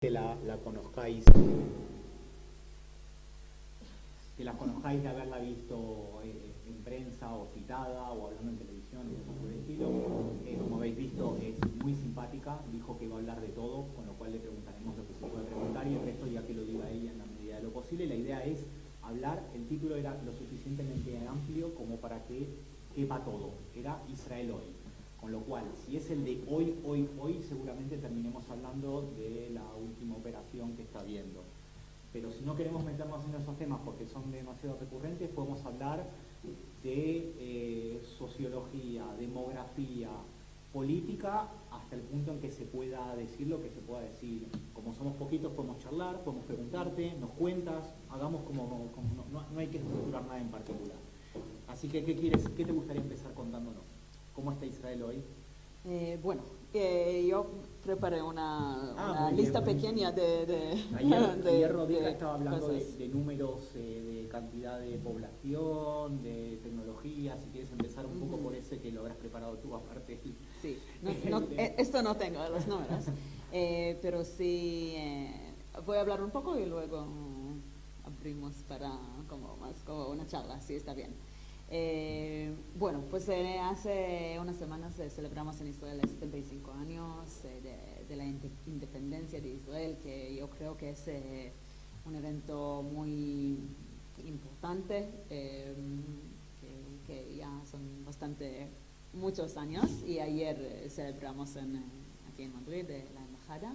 la conozcáis, de haberla visto en prensa o citada o hablando en televisión o cosas por el estilo. Como habéis visto, es muy simpática, dijo que iba a hablar de todo, con lo cual le preguntaremos lo que se puede preguntar y el resto ya que lo diga ella en la medida de lo posible. La idea es hablar, el título era lo suficientemente amplio como para que quepa todo, era Israel hoy. Con lo cual, si es el de hoy, seguramente terminemos hablando de la última operación que está viendo. Pero si no queremos meternos en esos temas porque son demasiado recurrentes, podemos hablar de sociología, demografía, política, hasta el punto en que se pueda decir lo que se pueda decir. Como somos poquitos, podemos charlar, podemos preguntarte, nos cuentas, hagamos no hay que estructurar nada en particular. Así que, ¿qué te gustaría empezar contándonos? ¿Cómo está Israel hoy? Yo preparé una lista pequeña de ayer Rodrigo estaba hablando de números, de cantidad de población, de tecnología. Si quieres empezar un poco por ese que lo habrás preparado tú aparte. Sí, esto no tengo los números, pero sí voy a hablar un poco y luego abrimos para como una charla, si está bien. Hace unas semanas celebramos en Israel 75 años de la independencia de Israel, que yo creo que es un evento muy importante, que ya son muchos años, y ayer celebramos aquí en Madrid, la embajada.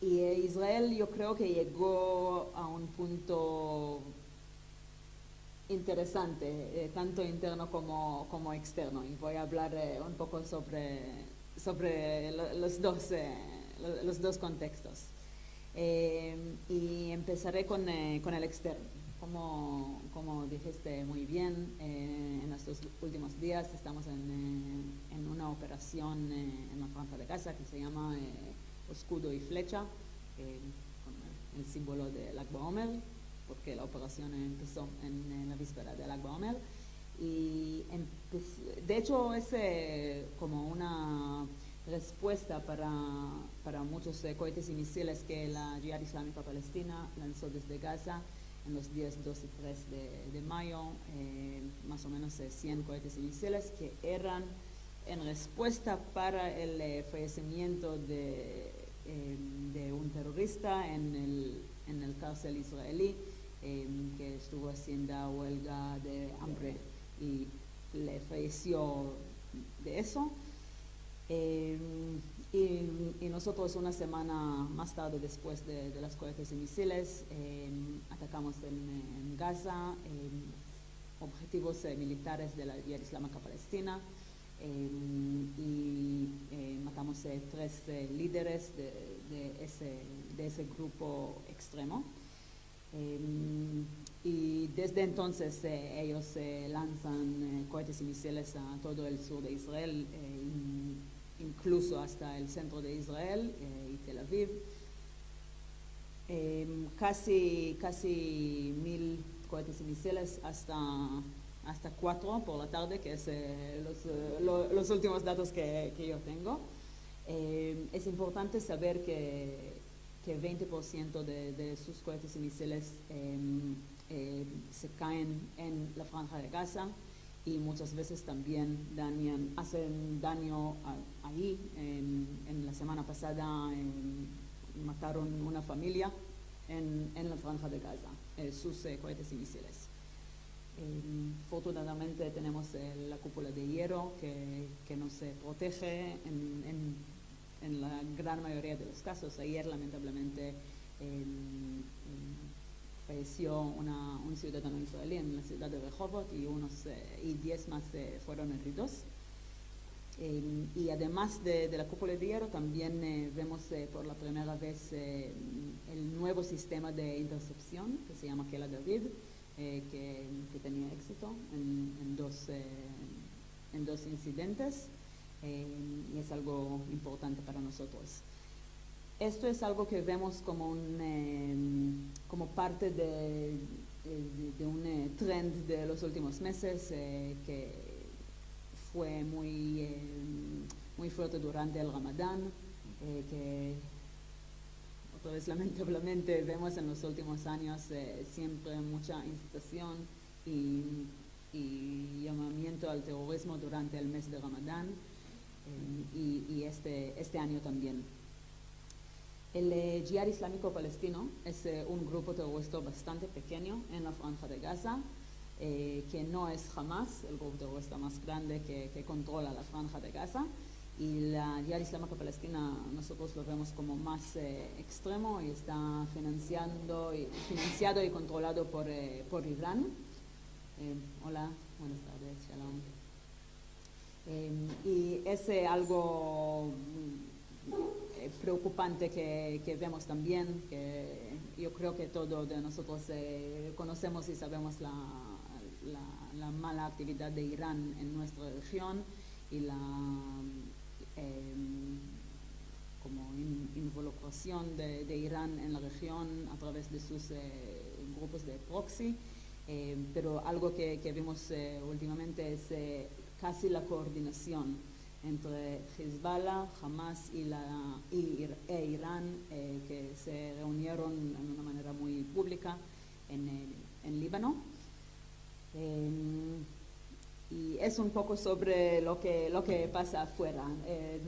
Y Israel yo creo que llegó a un punto interesante, tanto interno como externo, y voy a hablar un poco sobre los dos contextos. Y empezaré con el externo. Como dijiste muy bien, en estos últimos días estamos en una operación en la Franja de Gaza que se llama Escudo y Flecha, con el símbolo de Lag BaOmer, porque la operación empezó en la víspera del Lag BaOmer. Y de hecho es como una respuesta para muchos cohetes y misiles que la Yihad Islámica Palestina lanzó desde Gaza en los días 2 y 3 de mayo, más o menos 100 cohetes y misiles que eran en respuesta para el fallecimiento de un terrorista en el cárcel israelí, que estuvo haciendo huelga de hambre y le falleció de eso. Y nosotros una semana más tarde, después de las cohetes y misiles, atacamos en Gaza objetivos militares de la Yihad Islámica Palestina, y matamos 3 líderes de ese grupo extremo. Y desde entonces ellos lanzan cohetes y misiles a todo el sur de Israel, incluso hasta el centro de Israel y Tel Aviv. Casi 1000 cohetes y misiles hasta 4 por la tarde, que es los últimos datos que yo tengo. Es importante saber que 20% de sus cohetes y misiles se caen en la Franja de Gaza, y muchas veces también hacen daño ahí. En la semana pasada mataron una familia en la Franja de Gaza, sus cohetes y misiles. Afortunadamente tenemos la cúpula de hierro que nos protege en la gran mayoría de los casos. Ayer lamentablemente falleció un ciudadano israelí en la ciudad de Rehovot, y 10 más fueron heridos. Y además de la cúpula de hierro, también vemos por la primera vez el nuevo sistema de intercepción que se llama Kela David, que tenía éxito en dos incidentes, y es algo importante para nosotros. Esto es algo que vemos como parte de un trend de los últimos meses, que fue muy fuerte durante el Ramadán, que otra vez lamentablemente vemos en los últimos años siempre mucha incitación y llamamiento al terrorismo durante el mes de Ramadán y este año también. El Jihad Islámico Palestino es un grupo terrorista bastante pequeño en la Franja de Gaza, que no es Hamas, el grupo terrorista más grande que controla la Franja de Gaza. Y la Jihad Islámica Palestina nosotros lo vemos como más extremo y está financiado y controlado por Irán. Hola, buenas tardes, shalom. Y es algo preocupante que vemos también, que yo creo que todos de nosotros conocemos y sabemos la mala actividad de Irán en nuestra región y la como involucración de Irán en la región a través de sus grupos de proxy, pero algo que vimos últimamente es casi la coordinación entre Hezbollah, Hamas e Irán, que se reunieron de una manera muy pública en Líbano. Y es un poco sobre lo que pasa afuera.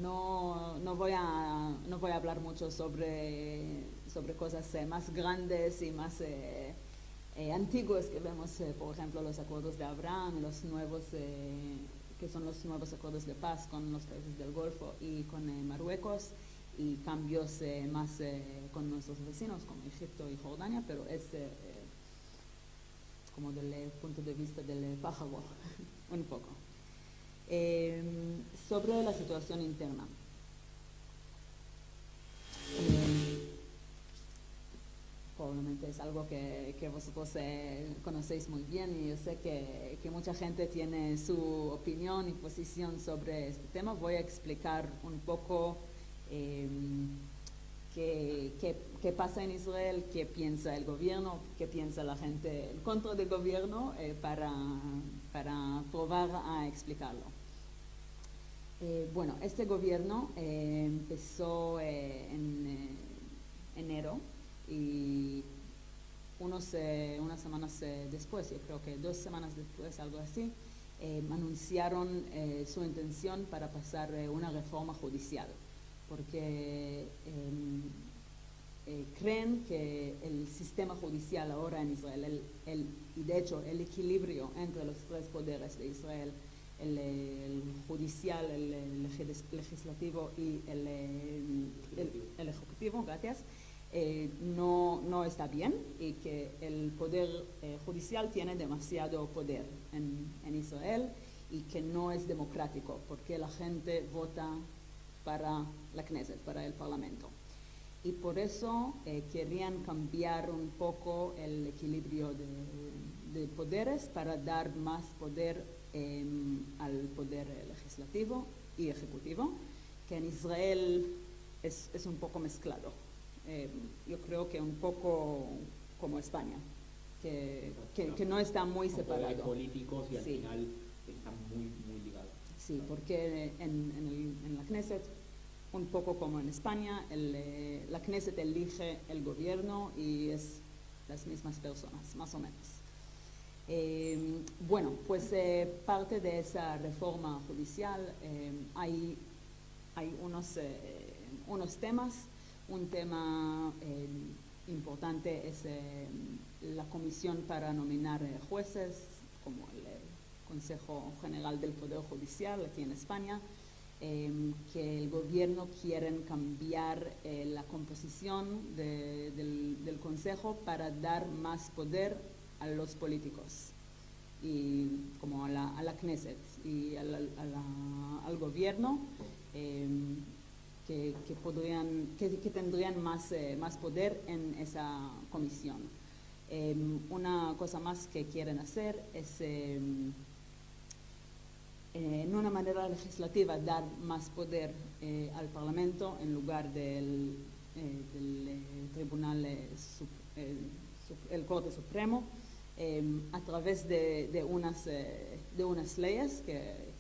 No voy a hablar mucho sobre cosas más grandes y más antiguas que vemos, por ejemplo, los acuerdos de Abraham, los nuevos que son los nuevos acuerdos de paz con los países del Golfo y con Marruecos, y cambios más con nuestros vecinos como Egipto y Jordania, pero es como del punto de vista del pájaro, un poco. Sobre la situación interna. Probablemente es algo que vosotros conocéis muy bien, y yo sé que mucha gente tiene su opinión y posición sobre este tema. Voy a explicar un poco qué pasa en Israel, qué piensa el gobierno, qué piensa la gente en contra del gobierno, para probar a explicarlo. Bueno, este gobierno empezó en enero, y unas semanas después, yo creo que 2 semanas después, algo así, anunciaron su intención para pasar una reforma judicial, porque creen que el sistema judicial ahora en Israel, y de hecho el equilibrio entre los 3 poderes de Israel, el judicial, el legislativo y el ejecutivo, gracias, no está bien, y que el poder judicial tiene demasiado poder en Israel, y que no es democrático porque la gente vota para la Knesset, para el Parlamento. Y por eso querían cambiar un poco el equilibrio de poderes para dar más poder al poder legislativo y ejecutivo, que en Israel es un poco mezclado. Yo creo que un poco como España, que no está muy separado. Poderes políticos y al Sí. final están muy ligados. Sí, porque en la Knesset, un poco como en España, la Knesset elige el gobierno y es las mismas personas, más o menos. Bueno, pues parte de esa reforma judicial hay unos temas. Un tema importante es la comisión para nominar jueces, como el Consejo General del Poder Judicial aquí en España, que el gobierno quiere cambiar la composición del Consejo para dar más poder a los políticos, y como a la Knesset y al gobierno, que tendrían más poder en esa comisión. Una cosa más que quieren hacer es en una manera legislativa dar más poder al Parlamento en lugar del Tribunal, el Corte Supremo, a través de unas leyes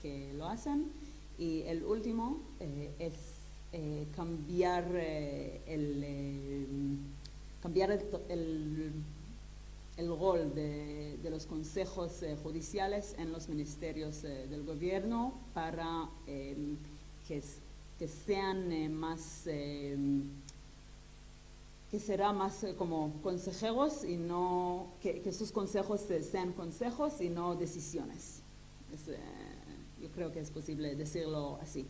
que lo hacen. Y el último es cambiar cambiar el rol de los consejos judiciales en los ministerios del gobierno para que sean más, que será más como consejeros y no, que sus consejos sean consejos y no decisiones. Yo creo que es posible decirlo así.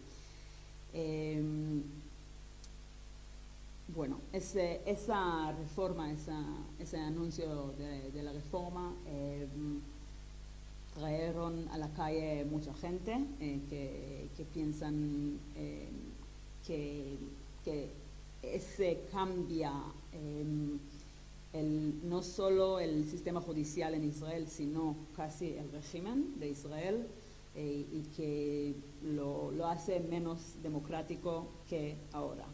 Bueno, esa reforma, ese anuncio de la reforma trajeron a la calle mucha gente que piensan que ese cambia no solo el sistema judicial en Israel, sino casi el régimen de Israel y que lo hace menos democrático que ahora.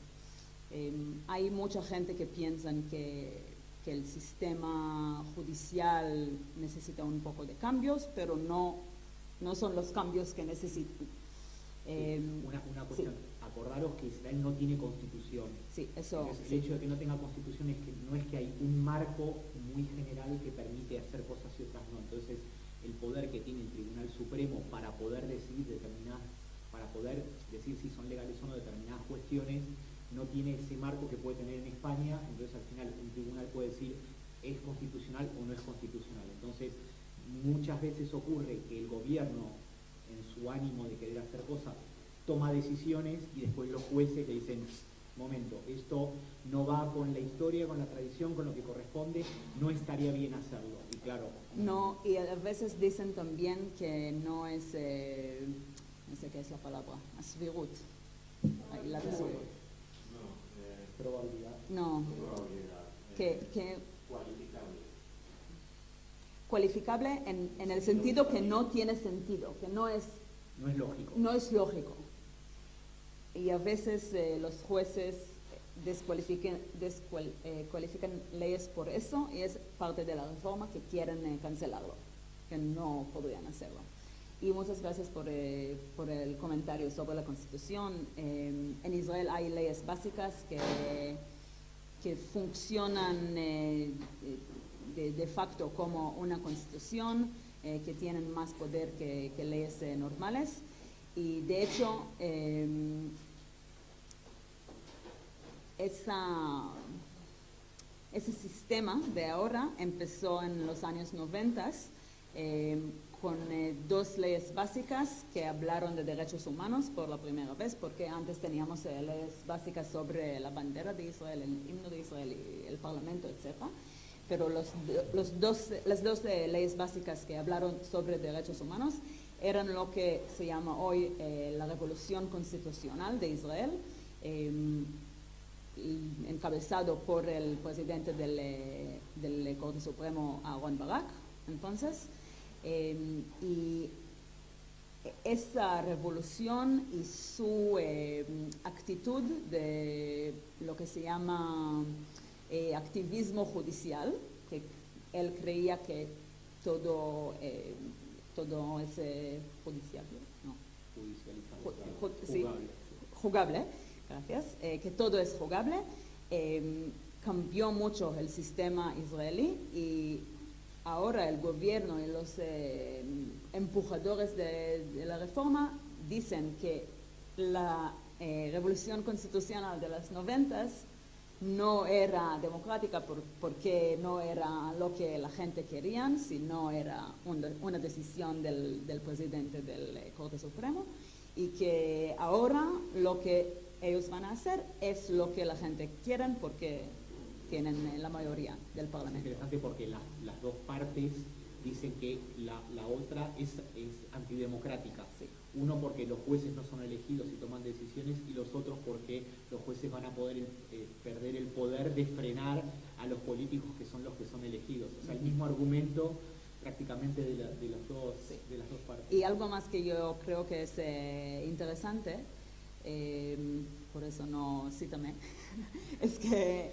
Hay mucha gente que piensa que el sistema judicial necesita un poco de cambios, pero no son los cambios que necesitan. Una cuestión, sí. Acordaros que Israel no tiene constitución. Sí, eso. El hecho de que no tenga constitución es que no es que hay un marco muy general que permite hacer cosas y otras no. Entonces, el poder que tiene el Tribunal Supremo para poder decidir para poder decir si son legales o no determinadas cuestiones, no tiene ese marco que puede tener en España. Entonces, al final, un tribunal puede decir es constitucional o no es constitucional. Entonces, muchas veces ocurre que el gobierno, en su ánimo de querer hacer cosas, toma decisiones y después los jueces le dicen, momento, esto no va con la historia, con la tradición, con lo que corresponde, no estaría bien hacerlo. Y claro. No, y a veces dicen también que no es, no sé qué es la palabra, asvirut. Ahí la tengo. Probabilidad. No. Probabilidad. Que Cualificable. En el sentido que no tiene sentido, que no es lógico. No es lógico. Y a veces los jueces cualifican leyes por eso y es parte de la reforma que quieren cancelarlo, que no podrían hacerlo. Y muchas gracias por el comentario sobre la Constitución. En Israel hay leyes básicas que funcionan de facto como una constitución, que tienen más poder que leyes normales. Y de hecho, ese sistema de ahora empezó en los años 90 con dos leyes básicas que hablaron de derechos humanos por la primera vez, porque antes teníamos leyes básicas sobre la bandera de Israel, el himno de Israel y el parlamento, etc. Pero las dos leyes básicas que hablaron sobre derechos humanos eran lo que se llama hoy la Revolución Constitucional de Israel, encabezado por el presidente del Corte Supremo, Aharon Barak, entonces. Y esa revolución y su actitud de lo que se llama activismo judicial, que él creía que todo es judicial, ¿no? Jugable, gracias, que todo es jugable, cambió mucho el sistema israelí y ahora el gobierno y los empujadores de la reforma dicen que la revolución constitucional de los 90 no era democrática porque no era lo que la gente quería, sino era una decisión del presidente del Corte Supremo, y que ahora lo que ellos van a hacer es lo que la gente quiere porque tienen la mayoría del Parlamento. Es interesante porque las dos partes dicen que la otra es antidemocrática. Sí. Uno porque los jueces no son elegidos y toman decisiones, y los otros porque los jueces van a poder perder el poder de frenar a los políticos que son los que son elegidos. O sea, el mismo argumento prácticamente de las dos partes. Y algo más que yo creo que es interesante, por eso no cítame, es que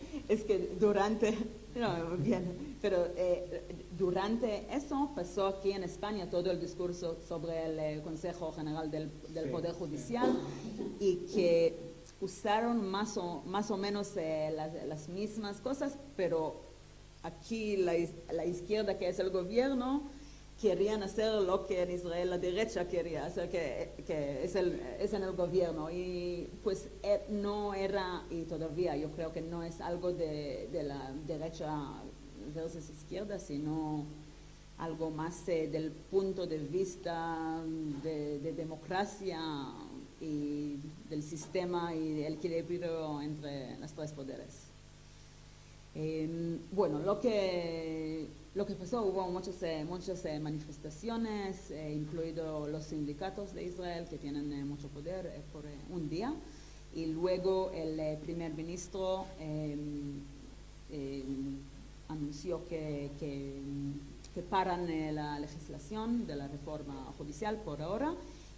durante, no, bien, pero durante eso pasó aquí en España todo el discurso sobre el Consejo General del Poder Judicial, y que usaron más o menos las mismas cosas, pero aquí la izquierda, que es el gobierno, querían hacer lo que en Israel la derecha quería hacer, que es en el gobierno. Y pues no era, y todavía yo creo que no es algo de la derecha versus izquierda, sino algo más del punto de vista de democracia y del sistema y del equilibrio entre los tres poderes. Bueno, lo que pasó, hubo muchas manifestaciones, incluidos los sindicatos de Israel, que tienen mucho poder por un día, y luego el primer ministro anunció que paran la legislación de la reforma judicial por ahora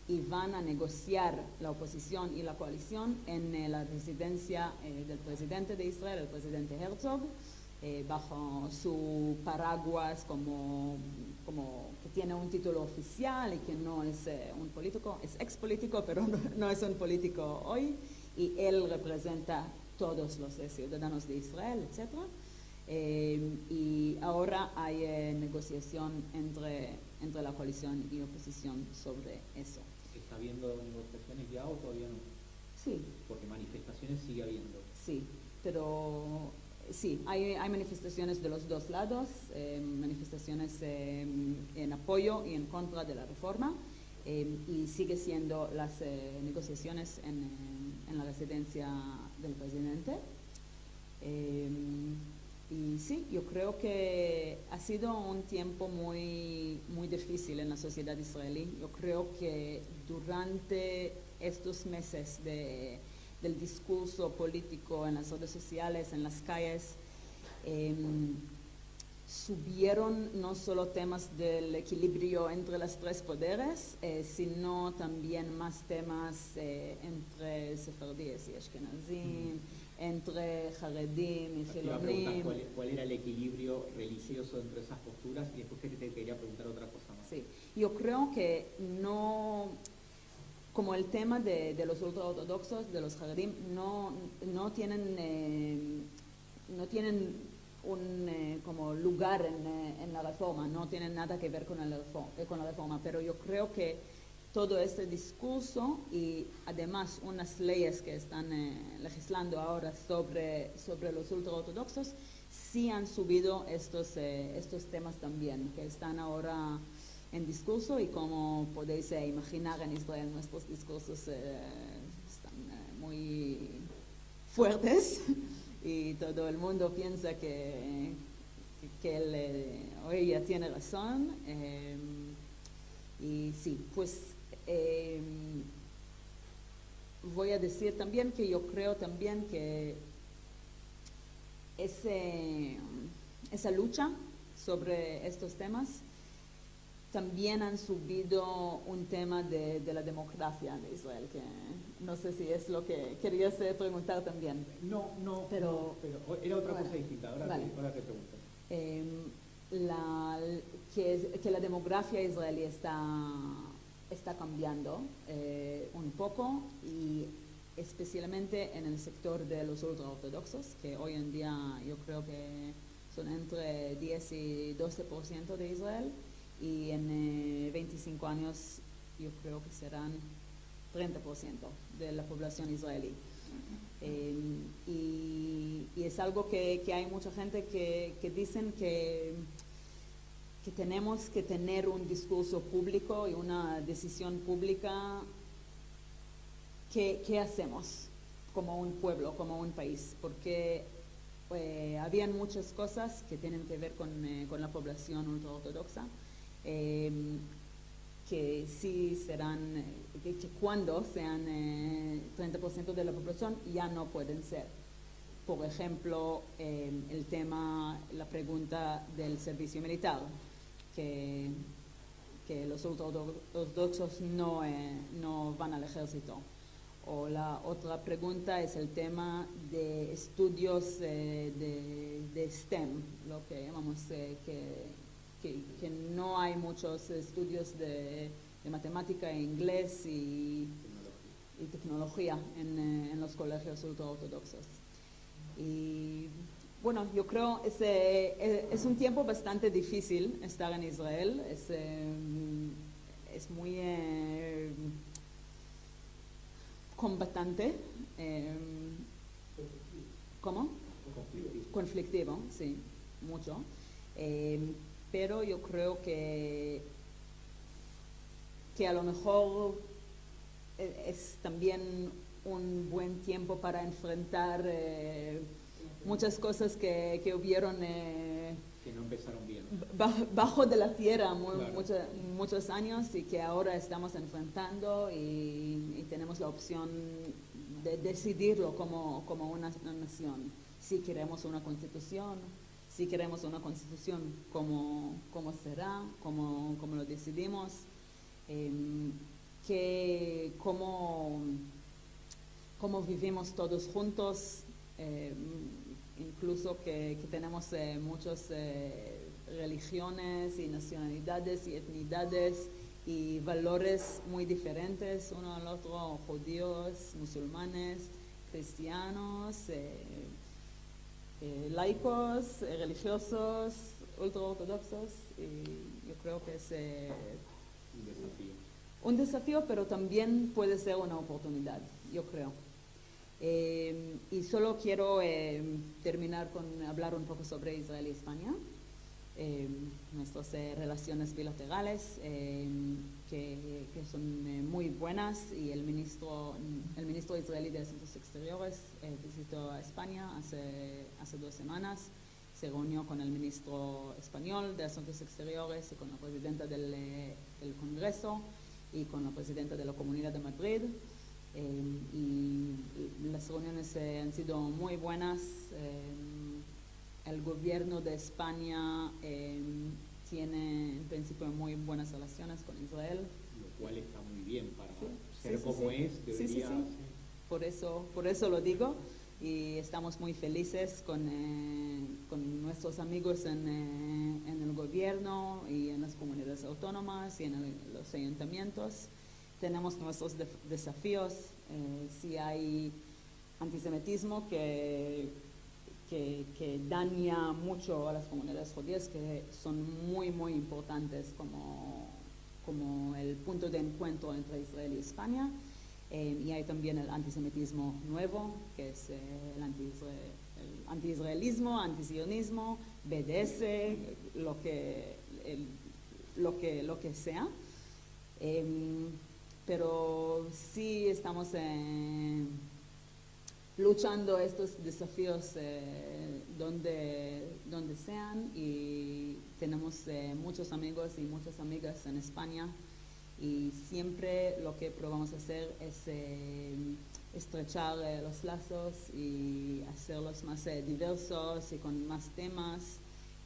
y van a negociar la oposición y la coalición en la residencia del presidente de Israel, el presidente Herzog, bajo su paraguas como que tiene un título oficial y que no es un político, es ex político, pero no es un político hoy, y él representa todos los ciudadanos de Israel, etc. Y ahora hay negociación entre la coalición y oposición sobre eso. ¿Está habiendo negociaciones ya o todavía no? Sí. Porque manifestaciones sigue habiendo. Sí, pero sí, hay manifestaciones de los dos lados, manifestaciones en apoyo y en contra de la reforma, y sigue siendo las negociaciones en la residencia del presidente. Y sí, yo creo que ha sido un tiempo muy difícil en la sociedad israelí. Yo creo que durante estos meses del discurso político en las redes sociales, en las calles, subieron no solo temas del equilibrio entre los tres poderes, sino también más temas entre sefardíes y ashkenazim, entre jaredim y jilonim. ¿Cuál era el equilibrio religioso entre esas posturas? Y después te quería preguntar otra cosa más. Sí, yo creo que no, como el tema de los ultraortodoxos, de los jaredim, no tienen un como lugar en la reforma, no tienen nada que ver con la reforma, pero yo creo que todo este discurso y además unas leyes que están legislando ahora sobre los ultraortodoxos sí han subido estos temas también, que están ahora en discurso, y como podéis imaginar, en Israel nuestros discursos están muy fuertes y todo el mundo piensa que él o ella tiene razón. Y sí, pues voy a decir también que yo creo también que esa lucha sobre estos temas también han subido un tema de la democracia de Israel, que no sé si es lo que querías preguntar también. No, pero era otra cosa distinta, ahora te pregunto. Que la demografía israelí está cambiando un poco, y especialmente en el sector de los ultraortodoxos, que hoy en día yo creo que son entre 10 y 12% de Israel, y en 25 años yo creo que serán 30% de la población israelí. Y es algo que hay mucha gente que dicen que tenemos que tener un discurso público y una decisión pública. ¿Qué hacemos como un pueblo, como un país? Porque habían muchas cosas que tienen que ver con la población ultraortodoxa, que sí serán, que cuando sean 30% de la población ya no pueden ser. Por ejemplo, el tema, la pregunta del servicio militar, que los ultraortodoxos no van al ejército. O la otra pregunta es el tema de estudios de STEM, lo que llamamos que no hay muchos estudios de matemática e inglés y y tecnología en los colegios ultraortodoxos. Y bueno, yo creo que es un tiempo bastante difícil estar en Israel, es muy combatante. ¿Cómo? Conflictivo, sí, mucho. Pero yo creo que a lo mejor es también un buen tiempo para enfrentar muchas cosas que hubieron que no empezaron bien. Bajo de la tierra Claro. muchos años y que ahora estamos enfrentando y tenemos la opción de decidirlo como una nación. Si queremos una constitución, cómo será, cómo lo decidimos, cómo vivimos todos juntos, incluso que tenemos muchas religiones y nacionalidades y etnidades y valores muy diferentes uno al otro, judíos, musulmanes, cristianos, laicos, religiosos, ultraortodoxos, y yo creo que es Un desafío. un desafío, pero también puede ser una oportunidad, yo creo. Y solo quiero terminar con hablar un poco sobre Israel y España, nuestras relaciones bilaterales que son muy buenas, y el ministro israelí de Asuntos Exteriores visitó a España hace 2 semanas, se reunió con el ministro español de Asuntos Exteriores y con la presidenta del Congreso y con la presidenta de la Comunidad de Madrid. Y las reuniones han sido muy buenas. El gobierno de España tiene en principio muy buenas relaciones con Israel. Lo cual está muy bien para Sí, ser sí, como sí. es, debería... Sí. Por eso lo digo, y estamos muy felices con nuestros amigos en el gobierno y en las comunidades autónomas y en los ayuntamientos. Tenemos nuestros desafíos, si hay antisemitismo que daña mucho a las comunidades judías, que son muy importantes como el punto de encuentro entre Israel y España. Y hay también el antisemitismo nuevo, que es el anti-israelismo, antisionismo, BDS, lo que sea. Pero sí estamos luchando estos desafíos donde sean, y tenemos muchos amigos y muchas amigas en España, y siempre lo que probamos a hacer es estrechar los lazos y hacerlos más diversos y con más temas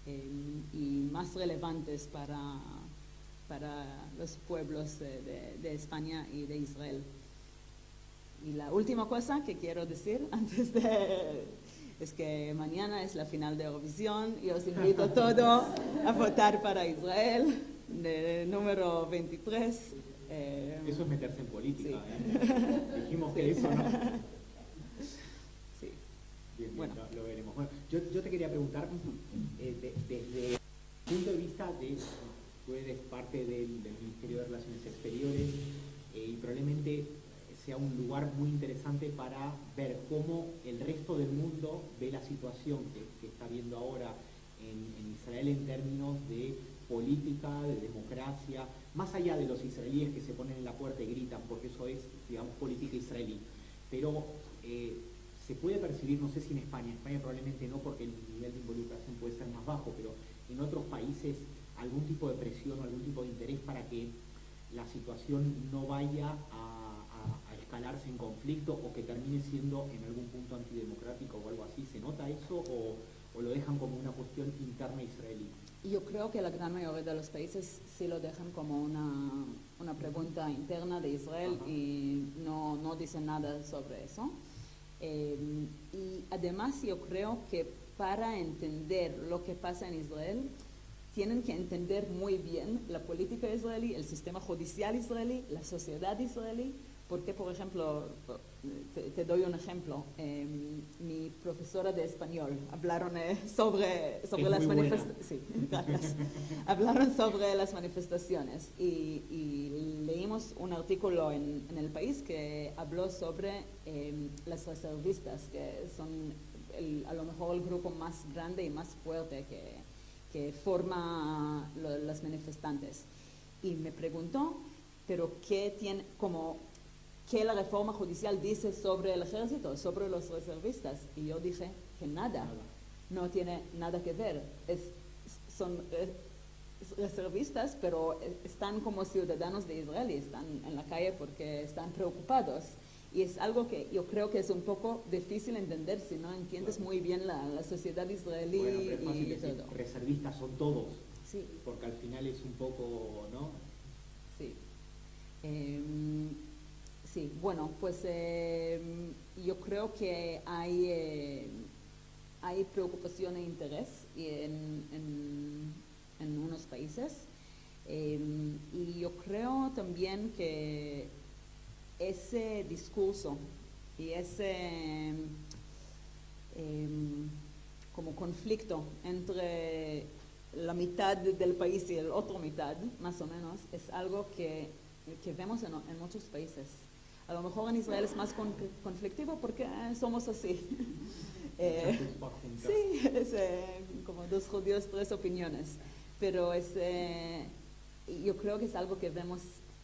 y más relevantes para los pueblos de España y de Israel. Y la última cosa que quiero decir es que mañana es la final de Eurovisión y os invito a todos a votar para Israel, de número 23. Eso es meterse en política, sí. Dijimos que eso, ¿no? Sí. Bien, Bueno. lo veremos. Bueno, yo te quería preguntar, desde el punto de vista de, tú eres parte del Ministerio de Relaciones Exteriores, y probablemente sea un lugar muy interesante para ver cómo el resto del mundo ve la situación que está viendo ahora en Israel en términos de política, de democracia, más allá de los israelíes que se ponen en la puerta y gritan, porque eso es, digamos, política israelí. Pero se puede percibir, no sé si en España probablemente no, porque el nivel de involucración puede ser más bajo, pero en otros países algún tipo de presión o algún tipo de interés para que la situación no vaya a escalarse en conflicto o que termine siendo en algún punto antidemocrático o algo así. ¿Se nota eso o lo dejan como una cuestión interna israelí? Yo creo que la gran mayoría de los países sí lo dejan como una pregunta interna de Israel. Ajá. Y no dicen nada sobre eso. Y además yo creo que para entender lo que pasa en Israel, tienen que entender muy bien la política israelí, el sistema judicial israelí, la sociedad israelí, Porque, por ejemplo, te doy un ejemplo. Mi profesora de español hablaron sobre las manifestaciones. Sí, gracias. Hablaron sobre las manifestaciones y leímos un artículo en El País que habló sobre las reservistas, que son a lo mejor el grupo más grande y más fuerte que forma las manifestantes. Y me preguntó, pero ¿qué tiene qué la reforma judicial dice sobre el ejército, sobre los reservistas? Y yo dije que nada, no tiene nada que ver. Son reservistas, pero están como ciudadanos de Israel y están en la calle porque están preocupados. Y es algo que yo creo que es un poco difícil entender si no entiendes muy bien la sociedad israelí. Bueno, pero es fácil y decir, todo. reservistas son todos, Sí. porque al final es un poco, ¿no? Sí. Sí, bueno, pues yo creo que hay preocupación e interés en unos países y yo creo también que ese discurso y ese como conflicto entre la mitad del país y la otra mitad, más o menos, es algo que vemos en muchos países. A lo mejor en Israel es más conflictivo porque somos así. Sí, es como dos judíos, tres opiniones. Pero yo creo que es algo que vemos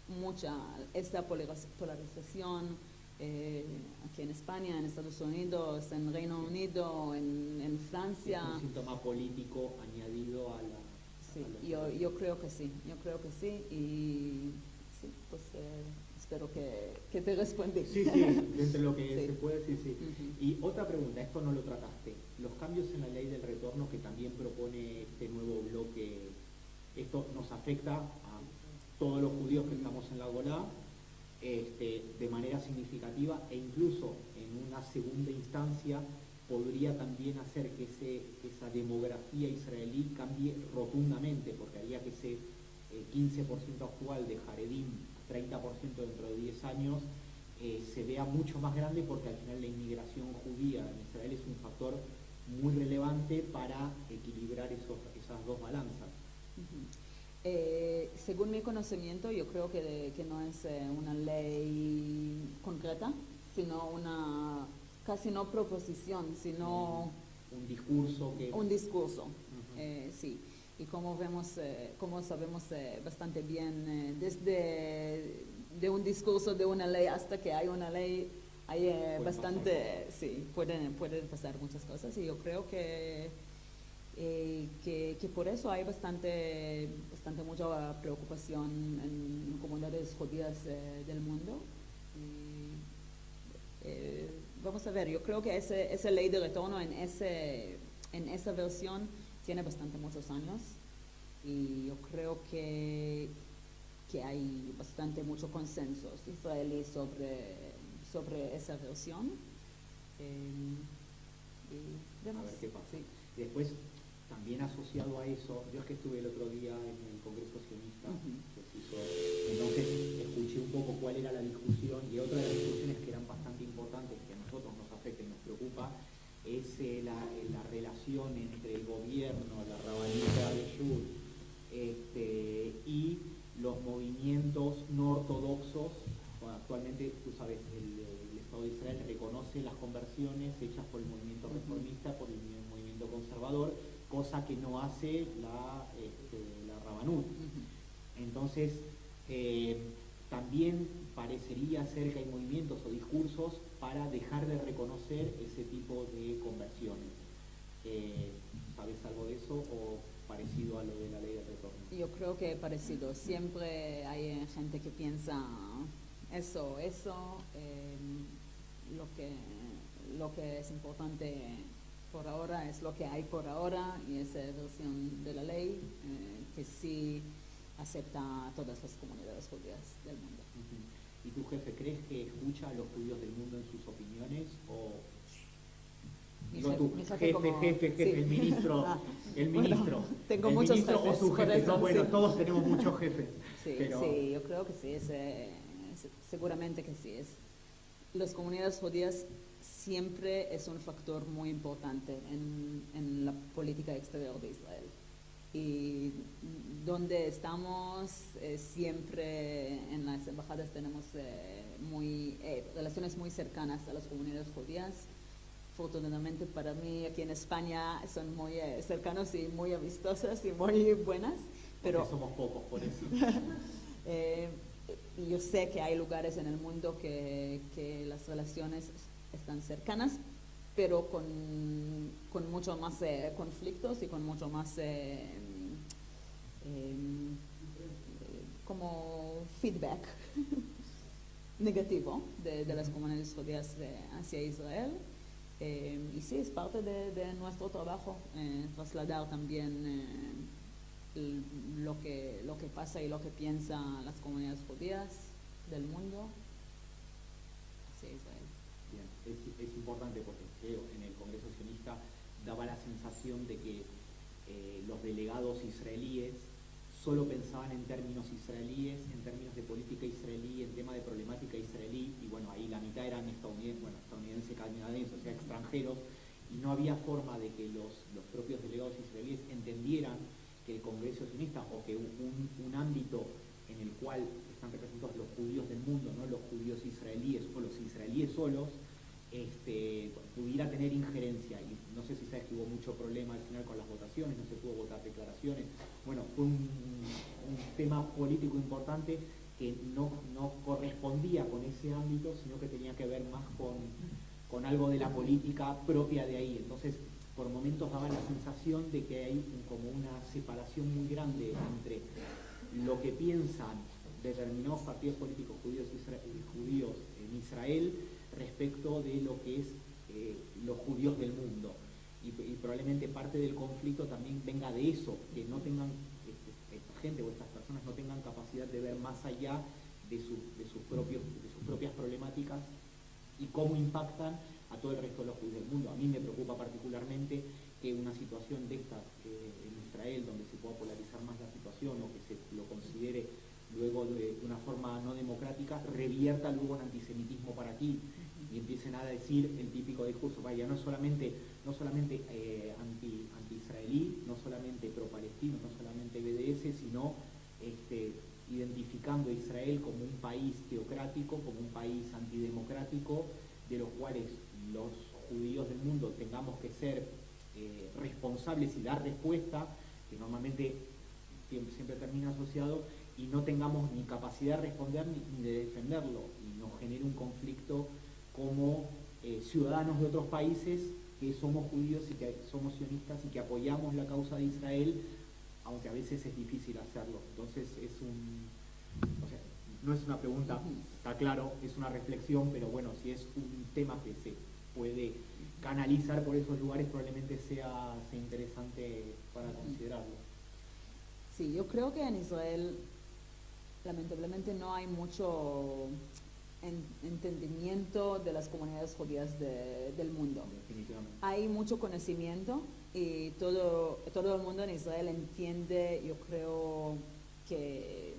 mucha, esta polarización aquí en España, en Estados Unidos, en Reino Unido, en Francia. Es un síntoma político añadido a la... Sí, yo creo que sí, y sí, pues espero que te respondí. Sí, dentro de lo que Sí. se puede, sí. Uh-huh. Y otra pregunta, esto no lo trataste, los cambios en la ley del retorno que también propone este nuevo bloque, esto nos afecta a todos los judíos que estamos en la Golá de manera significativa e incluso en una segunda instancia podría también hacer que esa demografía israelí cambie rotundamente, porque haría que ese 15% actual de Haredim, 30% dentro de 10 años, se vea mucho más grande, porque al final la inmigración judía en Israel es un factor muy relevante para equilibrar esas dos balanzas. Uh-huh. Según mi conocimiento, yo creo que no es una ley concreta, sino una, casi no proposición, sino un discurso que... Un discurso, uh-huh. sí. Y como sabemos bastante bien, desde de un discurso de una ley hasta que hay una ley, hay bastante, sí, pueden pasar muchas cosas, y yo creo que por eso hay bastante mucha preocupación en comunidades judías del mundo. Vamos a ver, yo creo que esa ley de retorno en esa versión tiene bastante muchos años, y yo creo que hay mucho consenso israelí sobre esa versión. Y vemos. A ver qué pasa. Sí. Después, también asociado a eso, yo es que estuve el otro día en el Congreso Sionista, Uh-huh. que se hizo, entonces escuché un poco cuál era la discusión, y otra de las discusiones que eran bastante importantes, que a nosotros nos afecta y nos preocupa, es la relación entre el gobierno, la rabanita de Shul, y los movimientos no ortodoxos. Bueno, actualmente, tú sabes, el Estado de Israel reconoce las conversiones hechas por el movimiento reformista, por el movimiento conservador, cosa que no hace la Rabanut. Entonces, también parecería ser que hay movimientos o discursos para dejar de reconocer ese tipo de conversiones. ¿Sabes algo de eso o parecido a lo de la ley de retorno? Yo creo que parecido. Siempre hay gente que piensa eso. Lo que es importante por ahora es lo que hay por ahora, y esa versión de la ley que sí acepta a todas las comunidades judías del mundo. ¿Y tu jefe crees que escucha a los judíos del mundo en sus opiniones? O Mi jefe, sí. el ministro, Bueno, tengo el muchos ministro jefes, o su por jefe, eso, no, bueno, sí. todos tenemos muchos jefes. Sí, pero... sí, yo creo que sí, seguramente que sí. Las comunidades judías siempre es un factor muy importante en la política exterior de Israel. Y donde estamos, siempre en las embajadas tenemos relaciones muy cercanas a las comunidades judías. Afortunadamente para mí aquí en España son muy cercanos y muy amistosas y muy buenas. Pero porque somos pocos, por eso. y yo sé que hay lugares en el mundo que las relaciones están cercanas, pero con mucho más conflictos y con mucho más como feedback negativo de las comunidades judías hacia Israel. Y sí, es parte de nuestro trabajo trasladar también lo que pasa y lo que piensan las comunidades judías del mundo hacia Israel. Bien, es importante porque creo en el Congreso Sionista daba la sensación de que los delegados israelíes solo pensaban en términos israelíes, en términos de política israelí, en tema de problemática israelí, y bueno, ahí la mitad eran estadounidenses, canadienses, o sea, extranjeros, y no había forma de que los propios delegados israelíes entendieran que el Congreso Sionista, o que un ámbito en el cual están representados los judíos del mundo, no los judíos israelíes o los israelíes solos, pudiera tener injerencia. Y no sé si sabes que hubo mucho problema al final con las votaciones, no se pudo votar declaraciones. Bueno, fue un tema político importante que no correspondía con ese ámbito, sino que tenía que ver más con algo de la política propia de ahí. Entonces, por momentos daba la sensación de que hay como una separación muy grande entre lo que piensan determinados partidos políticos judíos en Israel respecto de lo que es los judíos del mundo. Y probablemente parte del conflicto también venga de eso, que no tengan, esta gente o estas personas no tengan capacidad de ver más allá de sus propias problemáticas y cómo impactan a todo el resto de los judíos del mundo. A mí me preocupa particularmente que una situación de esta en Israel, donde se pueda polarizar más la situación o que se lo considere luego de una forma no democrática, revierta luego en antisemitismo para aquí y empiecen a decir el típico discurso, vaya, no solamente anti-israelí, no solamente pro-palestino, no solamente BDS, sino identificando a Israel como un país teocrático, como un país antidemocrático, de los cuales los judíos del mundo tengamos que ser responsables y dar respuesta, que normalmente siempre termina asociado, y no tengamos ni capacidad de responder ni de defenderlo, y nos genere un conflicto como ciudadanos de otros países que somos judíos y que somos sionistas y que apoyamos la causa de Israel, aunque a veces es difícil hacerlo. Entonces no es una pregunta, está claro, es una reflexión, pero bueno, si es un tema que se puede canalizar por esos lugares, probablemente sea interesante para considerarlo. Sí, yo creo que en Israel lamentablemente no hay mucho entendimiento de las comunidades judías del mundo. Definitivamente. Hay mucho conocimiento y todo el mundo en Israel entiende, yo creo, que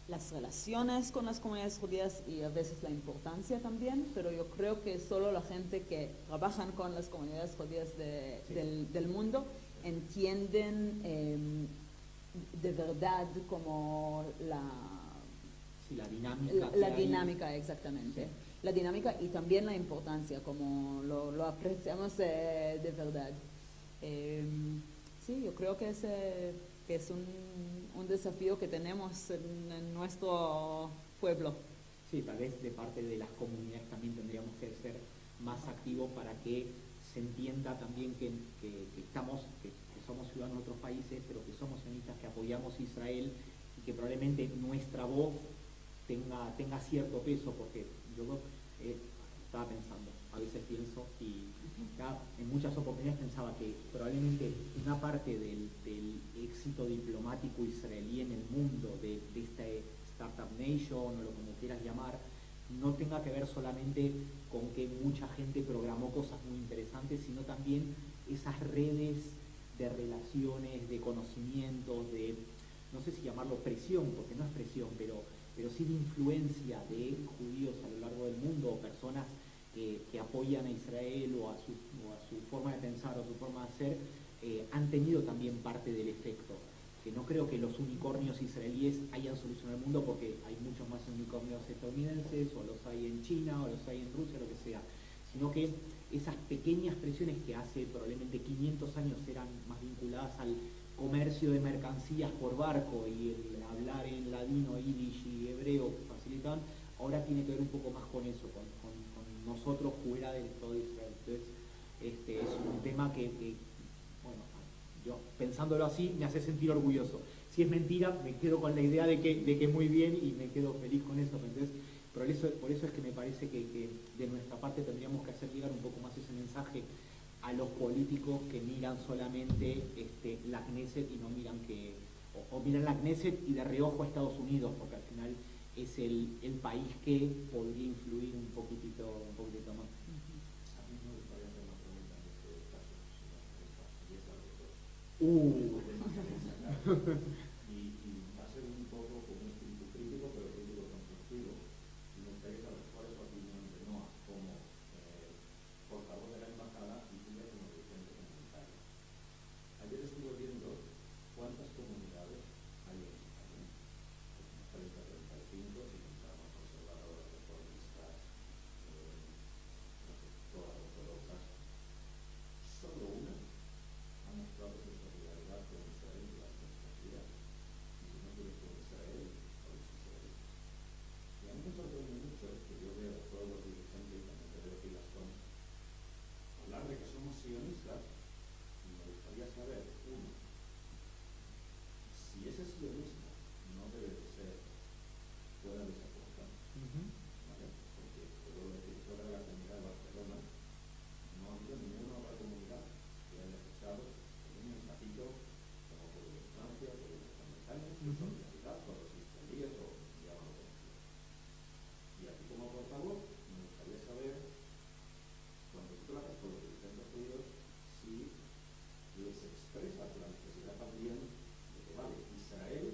las relaciones con las comunidades judías y a veces la importancia también, pero yo creo que solo la gente que trabajan con las comunidades judías del mundo entienden de verdad como la dinámica. La dinámica, exactamente. Sí. La dinámica y también la importancia, como lo apreciamos de verdad. Sí, yo creo que es un desafío que tenemos en nuestro pueblo. Sí, tal vez de parte de las comunidades también tendríamos que ser más activos para que se entienda también que somos ciudadanos de otros países, pero que somos sionistas, que apoyamos a Israel y que probablemente nuestra voz tenga cierto peso, porque yo estaba pensando, a veces pienso y en muchas oportunidades pensaba que probablemente una parte del éxito diplomático israelí en el mundo, de esta Startup Nation o lo como quieras llamar, no tenga que ver solamente con que mucha gente programó cosas muy interesantes, sino también esas redes de relaciones, de conocimientos, de, no sé si llamarlo presión, porque no es presión, pero pero sí de influencia de judíos a lo largo del mundo, o personas que apoyan a Israel o a su forma de pensar o su forma de hacer, han tenido también parte del efecto. Que no creo que los unicornios israelíes hayan solucionado el mundo, porque hay muchos más unicornios estadounidenses, o los hay en China, o los hay en Rusia, lo que sea, sino que esas pequeñas presiones que hace probablemente 500 años eran más vinculadas al comercio de mercancías por barco y el hablar en ladino, yiddish y hebreo facilitaban, ahora tiene que ver un poco más con eso, con nosotros fuera del Estado de Israel. Entonces, es un tema que, bueno, yo pensándolo así me hace sentir orgulloso. Si es mentira, me quedo con la idea de que muy bien y me quedo feliz con eso. Entonces, por eso es que me parece que de nuestra parte tendríamos que hacer llegar un poco más ese mensaje a los políticos que miran solamente la Knesset y no miran o miran la Knesset y de reojo a Estados Unidos, porque al final es el país que podría influir un poquitito más. A mí me gustaría hacer una pregunta en este caso, si no me gusta, y es algo que y va a ser un poco con un espíritu crítico, pero crítico constructivo. Y me gustaría saber cuál es su opinión de Noah como portavoz de la embajada y tú como dirigente comunitario. Ayer estuve viendo cuántas comunidades hay en España. 30, 35, si contamos conservadoras, reformistas, todas ortodoxas. Solo una ha mostrado su solidaridad con Israel durante estos días. Y si no quieres con Israel, con los israelíes. Y a mí me sorprende mucho que yo veo a todos los dirigentes, también te veo aquí Gastón, hablar de que somos sionistas, y me gustaría saber, uno, si ese sionismo no debe de ser fuera de esa puerta, ¿vale? Porque puedo decir, fuera de la comunidad de Barcelona, no ha habido ninguna otra comunidad que haya escuchado un mensajito como por en Francia, por en España, de solidaridad con los israelíes o llámalo como quieras. Y aquí como portavoz, me gustaría saber, cuando tú tratas con los dirigentes judíos, si les expresas la necesidad también de que, vale, Israel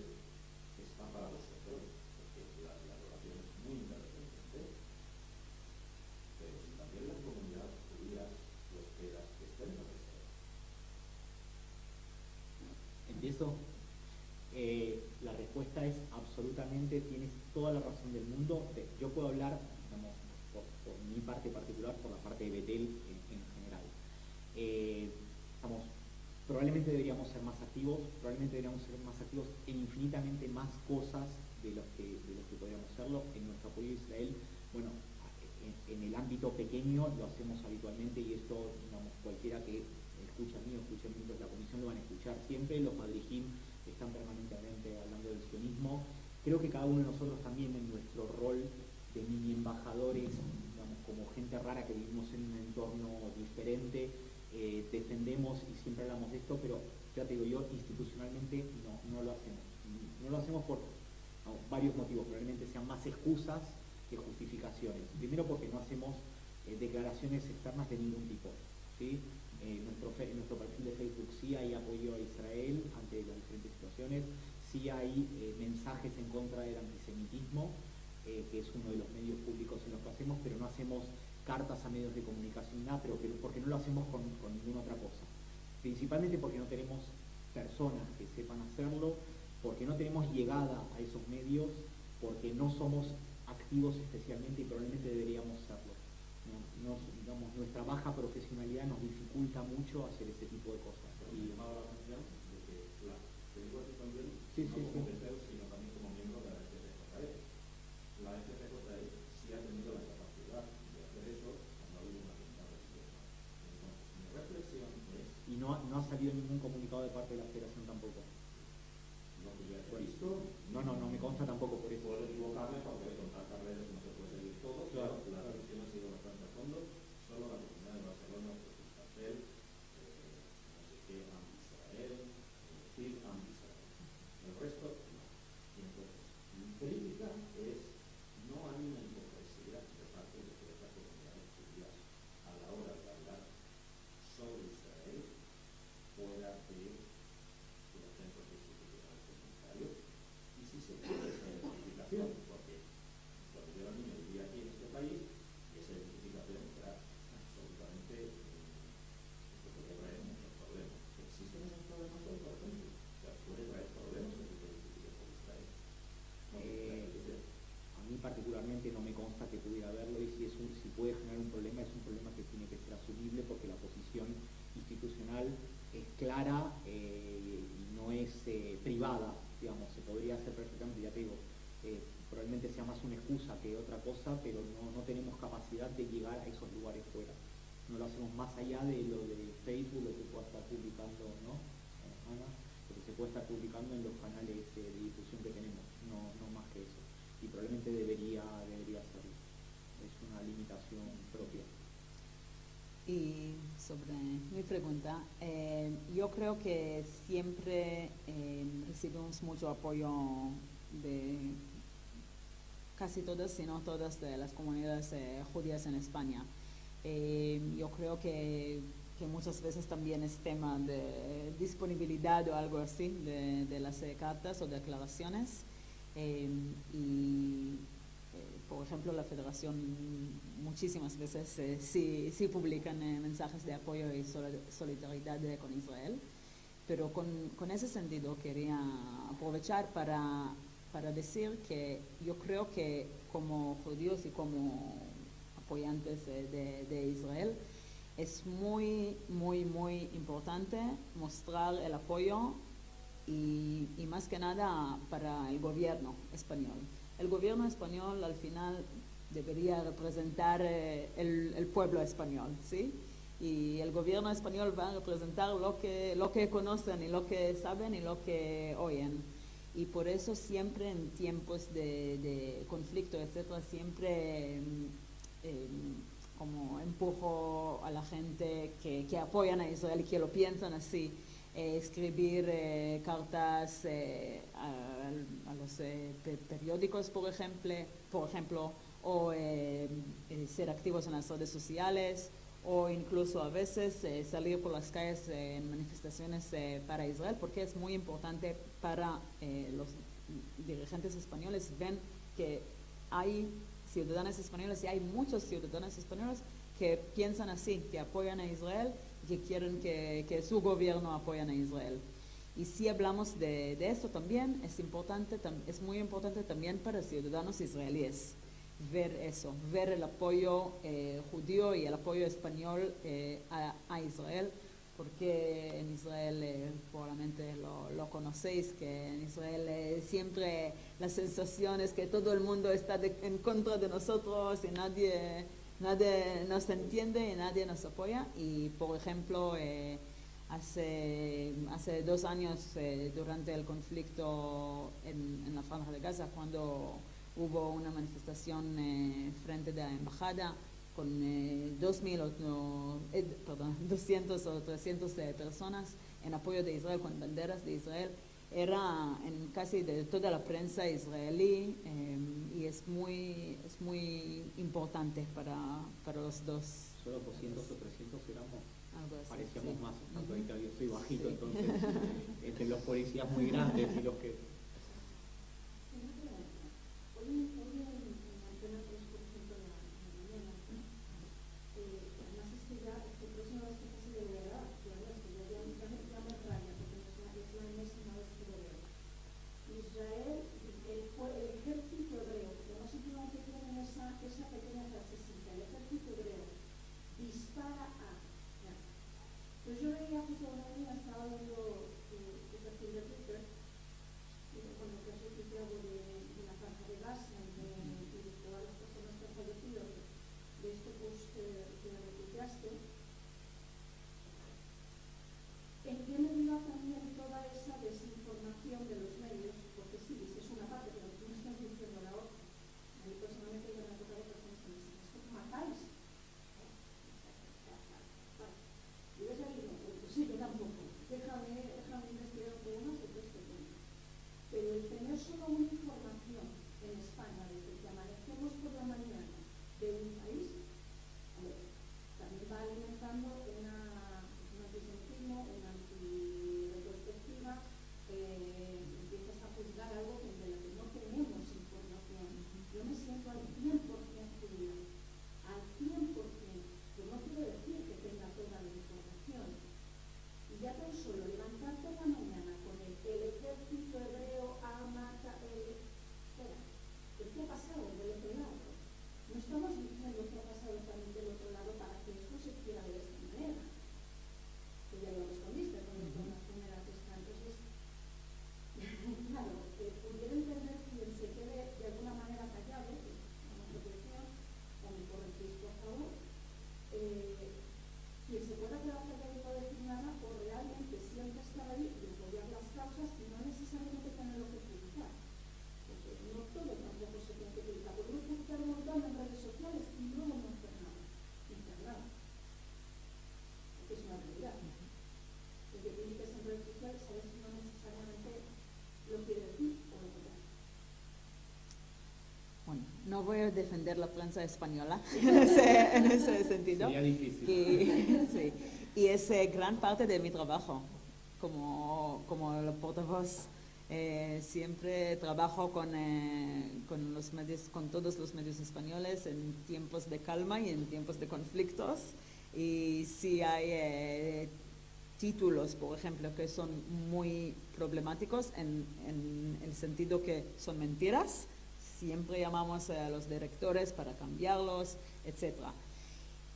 está para vosotros, porque la relación es muy interdependiente, pero si también las comunidades judías lo esperas que estén para Israel. Empiezo. La respuesta es absolutamente, tienes toda la razón del mundo. Yo puedo hablar, digamos, por mi parte particular, por la parte de Betel en general. Probablemente deberíamos ser más activos, en infinitamente más cosas de los que podríamos hacerlo. En nuestro apoyo a Israel, bueno, en el ámbito pequeño lo hacemos habitualmente, y esto, digamos, cualquiera que escuche a mí o escuche miembros de la comisión lo van a escuchar siempre. Los madrijim están permanentemente hablando del sionismo. Creo que cada uno de nosotros también, en nuestro rol de mini embajadores, digamos, como gente rara que vivimos en un entorno diferente, defendemos y siempre hablamos de esto, pero ya te digo, yo institucionalmente no lo hacemos. No lo hacemos por varios motivos, probablemente sean más excusas que justificaciones. Primero, porque no hacemos declaraciones externas de ningún tipo, ¿sí? En nuestro perfil de Facebook sí hay apoyo a Israel ante las diferentes situaciones, sí hay mensajes en contra del antisemitismo, que es uno de los medios públicos en los que hacemos, pero no hacemos cartas a medios de comunicación ni nada, pero porque no lo hacemos con ninguna otra cosa. Principalmente porque no tenemos personas que sepan hacerlo, porque no tenemos llegada a esos medios, porque no somos activos especialmente y probablemente deberíamos serlo. Digamos, nuestra baja profesionalidad nos dificulta mucho hacer ese tipo de cosas. Y llamaba la atención de que, claro, te digo aquí también, sí, no sí, como sí. Betel, sino también como miembro de la FPJE. La FPJE sí ha tenido la capacidad de hacer eso cuando ha habido una junta religiosa. Entonces, mi reflexión es... Y no ha salido ningún comunicado de parte de la Federación tampoco. No que yo haya visto. No me consta tampoco, por eso. Puedo equivocarme porque con tantas redes no se puede seguir todo, Claro. pero la revisión ha sido bastante a fondo. Solo la comunidad de Barcelona, pues un papel, no sé qué, anti-Israel, decir anti-Israel. El resto, no. Y entonces, mi crítica es, no hay una hipocresía de parte de ciertas comunidades judías a la hora de hablar sobre Israel fuera de los centros institucionales comunitarios. Y si se puede esa identificación, porque clara y no es privada, digamos, se podría hacer perfectamente, ya te digo, probablemente sea más una excusa que otra cosa, pero no tenemos capacidad de llegar a esos lugares fuera. No lo hacemos más allá de lo de Facebook, lo que pueda estar publicando, ¿no? Ana, lo que se puede estar publicando en los canales de difusión que tenemos, no más que eso. Y probablemente debería hacerlo. Es una limitación propia. Y sobre mi pregunta, yo creo que siempre recibimos mucho apoyo de casi todas, si no todas, de las comunidades judías en España. Yo creo que muchas veces también es tema de disponibilidad o algo así de las cartas o declaraciones. Por ejemplo, la Federación muchísimas veces sí publican mensajes de apoyo y solidaridad con Israel, pero con ese sentido quería aprovechar para decir que yo creo que como judíos y como apoyantes de Israel es muy, muy, muy importante mostrar el apoyo y más que nada para el gobierno español. El gobierno español al final debería representar el pueblo español, ¿sí? Y el gobierno español va a representar lo que conocen y lo que saben y lo que oyen. Y por eso siempre en tiempos de conflicto, etcétera, siempre como empujo a la gente que apoyan a Israel y que lo piensan así. Escribir cartas a los periódicos, por ejemplo, o ser activos en las redes sociales, o incluso a veces salir por las calles en manifestaciones para Israel, porque es muy importante para los dirigentes españoles. Ven que hay ciudadanos españoles y hay muchos ciudadanos españoles que piensan así, que apoyan a Israel, que quieren que su gobierno apoye a Israel. Y si hablamos de eso también, es muy importante también para ciudadanos israelíes ver eso, ver el apoyo judío y el apoyo español a Israel, porque en Israel probablemente lo conocéis, que en Israel siempre la sensación es que todo el mundo está en contra de nosotros y nadie nos entiende y nadie nos apoya. Y por ejemplo, hace 2 años, durante el conflicto en la Franja de Gaza, cuando hubo una manifestación frente de la embajada con 200 o 300 personas en apoyo de Israel, con banderas de Israel. Era en casi de toda la prensa israelí y es muy importante para los dos. Solo 200 o 300 éramos, Algo así, parecíamos sí. más, tanto ahorita yo soy bajito, Sí. entonces entre los policías muy grandes y los que... defender la prensa española en ese sentido. Sería difícil. Sí, y es gran parte de mi trabajo como el portavoz. Siempre trabajo con los medios, con todos los medios españoles en tiempos de calma y en tiempos de conflictos. Y si hay títulos, por ejemplo, que son muy problemáticos en el sentido que son mentiras, siempre llamamos a los directores para cambiarlos, etc.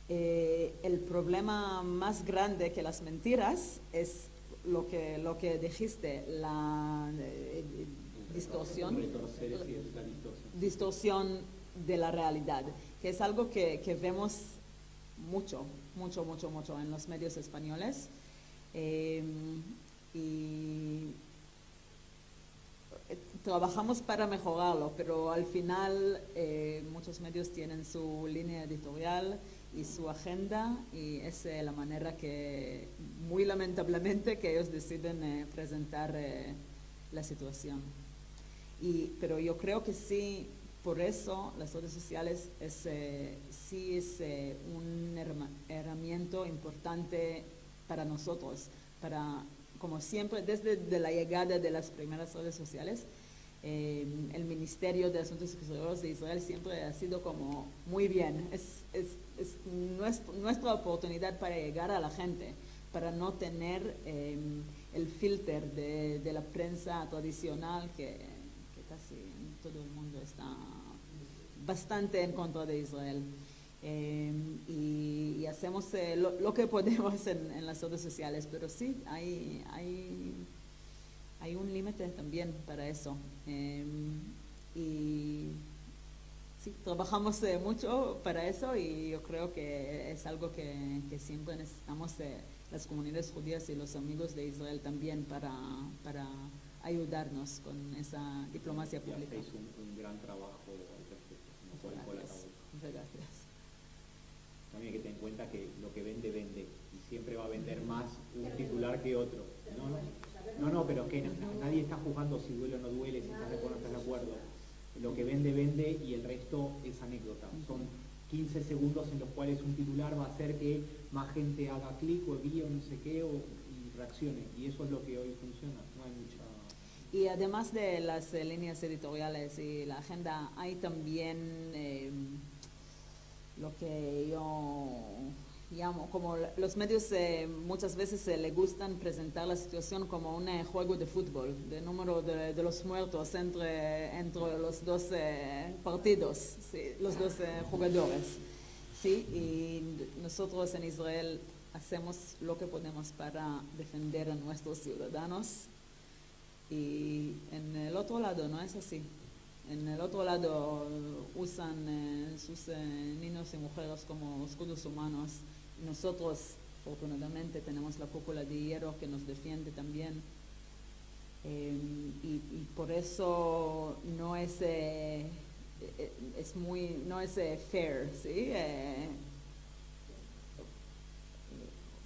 El problema más grande que las mentiras es lo que dijiste, la distorsión de la realidad, que es algo que vemos mucho en los medios españoles. Y trabajamos para mejorarlo, pero al final muchos medios tienen su línea editorial y su agenda, y es la manera que, muy lamentablemente, que ellos deciden presentar la situación. Pero yo creo que sí, por eso las redes sociales sí es un herramienta importante para nosotros, como siempre, desde la llegada de las primeras redes sociales, el Ministerio de Asuntos Exteriores de Israel siempre ha sido como muy bien, es nuestra oportunidad para llegar a la gente, para no tener el filtro de la prensa tradicional que casi en todo el mundo está bastante en contra de Israel. Y hacemos lo que podemos en las redes sociales, pero sí, hay un límite también para eso. Y sí, trabajamos mucho para eso, y yo creo que es algo que siempre necesitamos las comunidades judías y los amigos de Israel también para ayudarnos con esa diplomacia pública. Hacéis un gran trabajo al respecto. Muchas gracias. También hay que tener en cuenta que lo que vende, vende, y siempre va a vender más un titular que otro. No, pero es que nadie está juzgando si duele o no duele, si estás de acuerdo o no estás de acuerdo. Lo que vende, vende, y el resto es anécdota. Son 15 segundos en los cuales un titular va a hacer que más gente haga clic o envíe o no sé qué, y reaccione. Y eso es lo que hoy funciona. No hay mucha... Y además de las líneas editoriales y la agenda, hay también lo que yo llamo, como los medios muchas veces le gustan presentar la situación como un juego de fútbol, de número de los muertos entre los dos partidos, ¿sí? Los dos jugadores. ¿Sí? Y nosotros en Israel hacemos lo que podemos para defender a nuestros ciudadanos, y en el otro lado no es así. En el otro lado usan sus niños y mujeres como escudos humanos. Nosotros, afortunadamente, tenemos la cúpula de hierro que nos defiende también. Y por eso no es fair, ¿sí?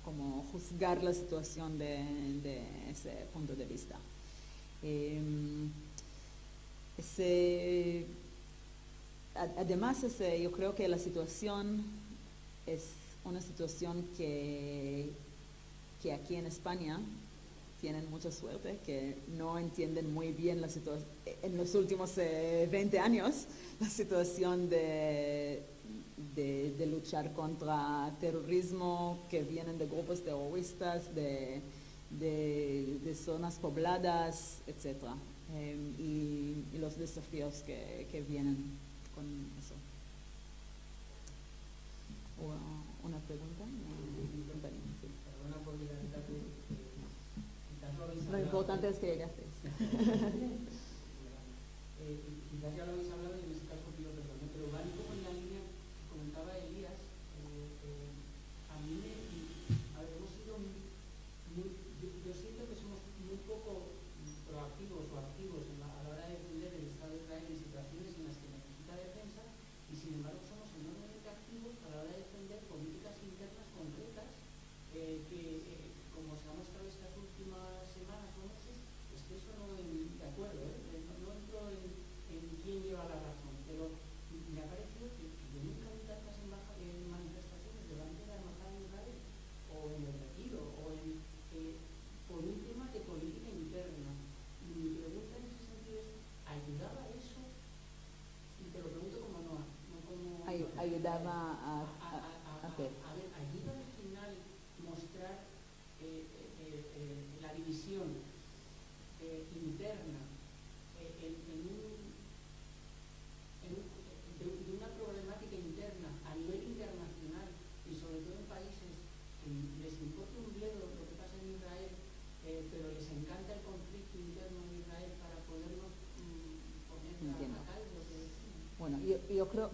Como juzgar la situación de ese punto de vista. Además, yo creo que la situación es una situación que aquí en España tienen mucha suerte, que no entienden muy bien la situación en los últimos 20 años, la situación de luchar contra terrorismo que vienen de grupos terroristas, de zonas pobladas, etc. Y los desafíos que vienen con eso. ¿Una pregunta? Perdona por libertad. Lo importante es que llegaste. Quizás ya lo habéis hablado, y en este caso pido perdón, pero va un poco en la línea que comentaba Elías. A mí hemos sido yo siento que somos muy poco proactivos o activos a la hora de defender el Estado de Israel en situaciones en las que necesita defensa, y sin embargo somos enormemente activos a la hora de defender políticas internas concretas que, como se ha mostrado estas últimas semanas o meses, es que eso no estoy de acuerdo, no entro en quién lleva la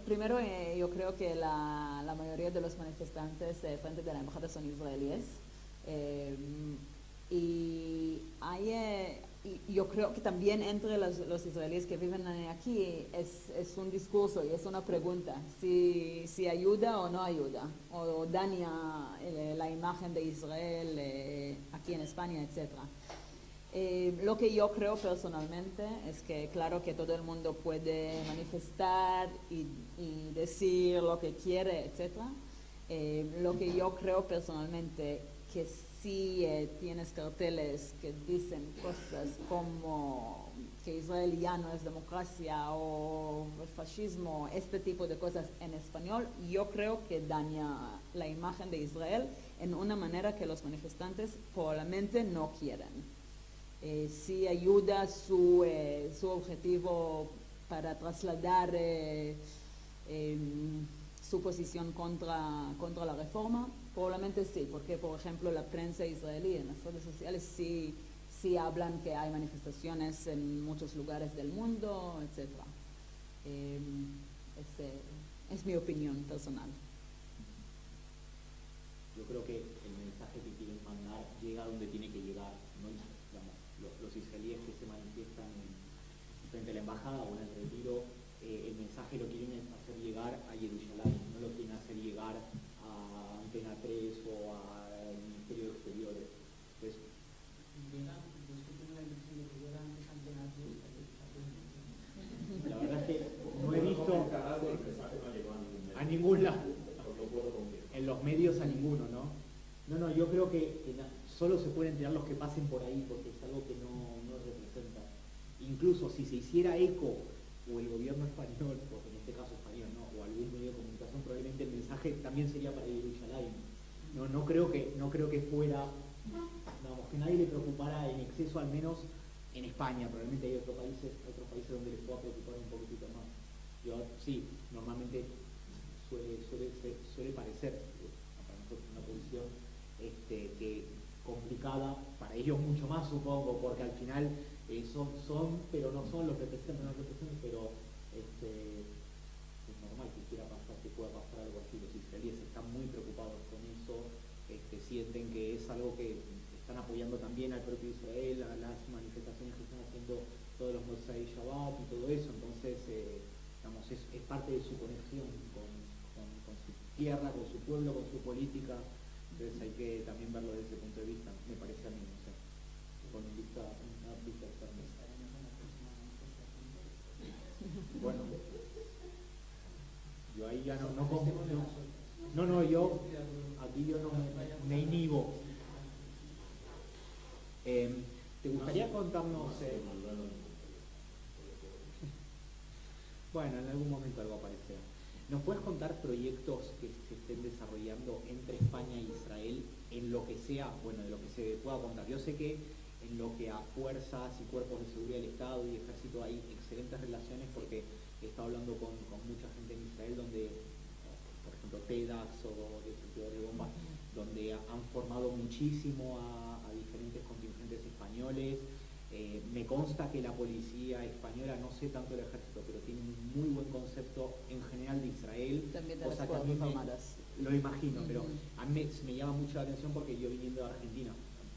primero yo creo que la mayoría de los manifestantes frente de la embajada son israelíes. Y yo creo que también entre los israelíes que viven aquí es un discurso y es una pregunta, si ayuda o no ayuda, o daña la imagen de Israel aquí en España, etc. Lo que yo creo personalmente es que claro que todo el mundo puede manifestar y decir lo que quiere, etc. Lo que yo creo personalmente que si tienes carteles que dicen cosas como que Israel ya no es democracia o el fascismo, este tipo de cosas en español, yo creo que daña la imagen de Israel en una manera que los manifestantes probablemente no quieren. Si ayuda su objetivo para trasladar su posición contra la reforma, probablemente sí, porque por ejemplo la prensa israelí en las redes sociales sí hablan que hay manifestaciones en muchos lugares del mundo, etc. Es mi opinión personal. Yo creo que el mensaje que quieren mandar llega donde tiene que llegar, ¿no? Digamos, los israelíes que se manifiestan frente a la embajada o en el retiro, el mensaje lo quieren hacer llegar a Jerusalén, no lo quieren hacer llegar a Antena 3 o al Ministerio de Exteriores. Entonces, la verdad es que no he visto a ningún lado, en los medios a ninguno, ¿no? No, yo creo que solo se pueden enterar los que pasen por ahí, porque es algo que no representa. Incluso si se hiciera eco, o el gobierno español, o en este caso español, ¿no? O algún medio de comunicación, probablemente el mensaje también sería para Jerusalén. No creo que fuera, digamos, que nadie le preocupara en exceso, al menos en España. Probablemente hay otros países donde les pueda preocupar un poquitito más. Yo sí, normalmente suele parecer para nosotros una posición que complicada, para ellos mucho más, supongo, porque al final son, pero no son, los representan, pero es normal que pueda pasar algo así. Los israelíes están muy preocupados con eso, sienten que es algo que están apoyando también al propio Israel, a las manifestaciones que están haciendo todos los Mossad Shabbat y todo eso. Entonces, digamos, es parte de su conexión con su tierra, con su pueblo, con su política. Entonces hay que también verlo desde ese punto de vista, me parece a mí, no sé, con una vista externa. Bueno, yo ahí ya yo aquí yo no me inhibo. ¿Te gustaría contarnos? Bueno, en algún momento algo aparecerá. ¿Nos puedes contar proyectos que se estén desarrollando entre España e Israel en lo que sea, bueno, de lo que se pueda contar? Yo sé que en lo que a fuerzas y cuerpos de seguridad del Estado y ejército hay excelentes relaciones, porque he estado hablando con mucha gente en Israel donde, por ejemplo, TEDx o destructores de bombas, donde han formado muchísimo a diferentes contingentes españoles. Me consta que la policía española, no sé tanto el ejército, pero tiene un muy buen concepto en general de Israel. También de las Fuerzas Armadas. Lo imagino, pero a mí me llama mucho la atención porque yo viniendo de Argentina,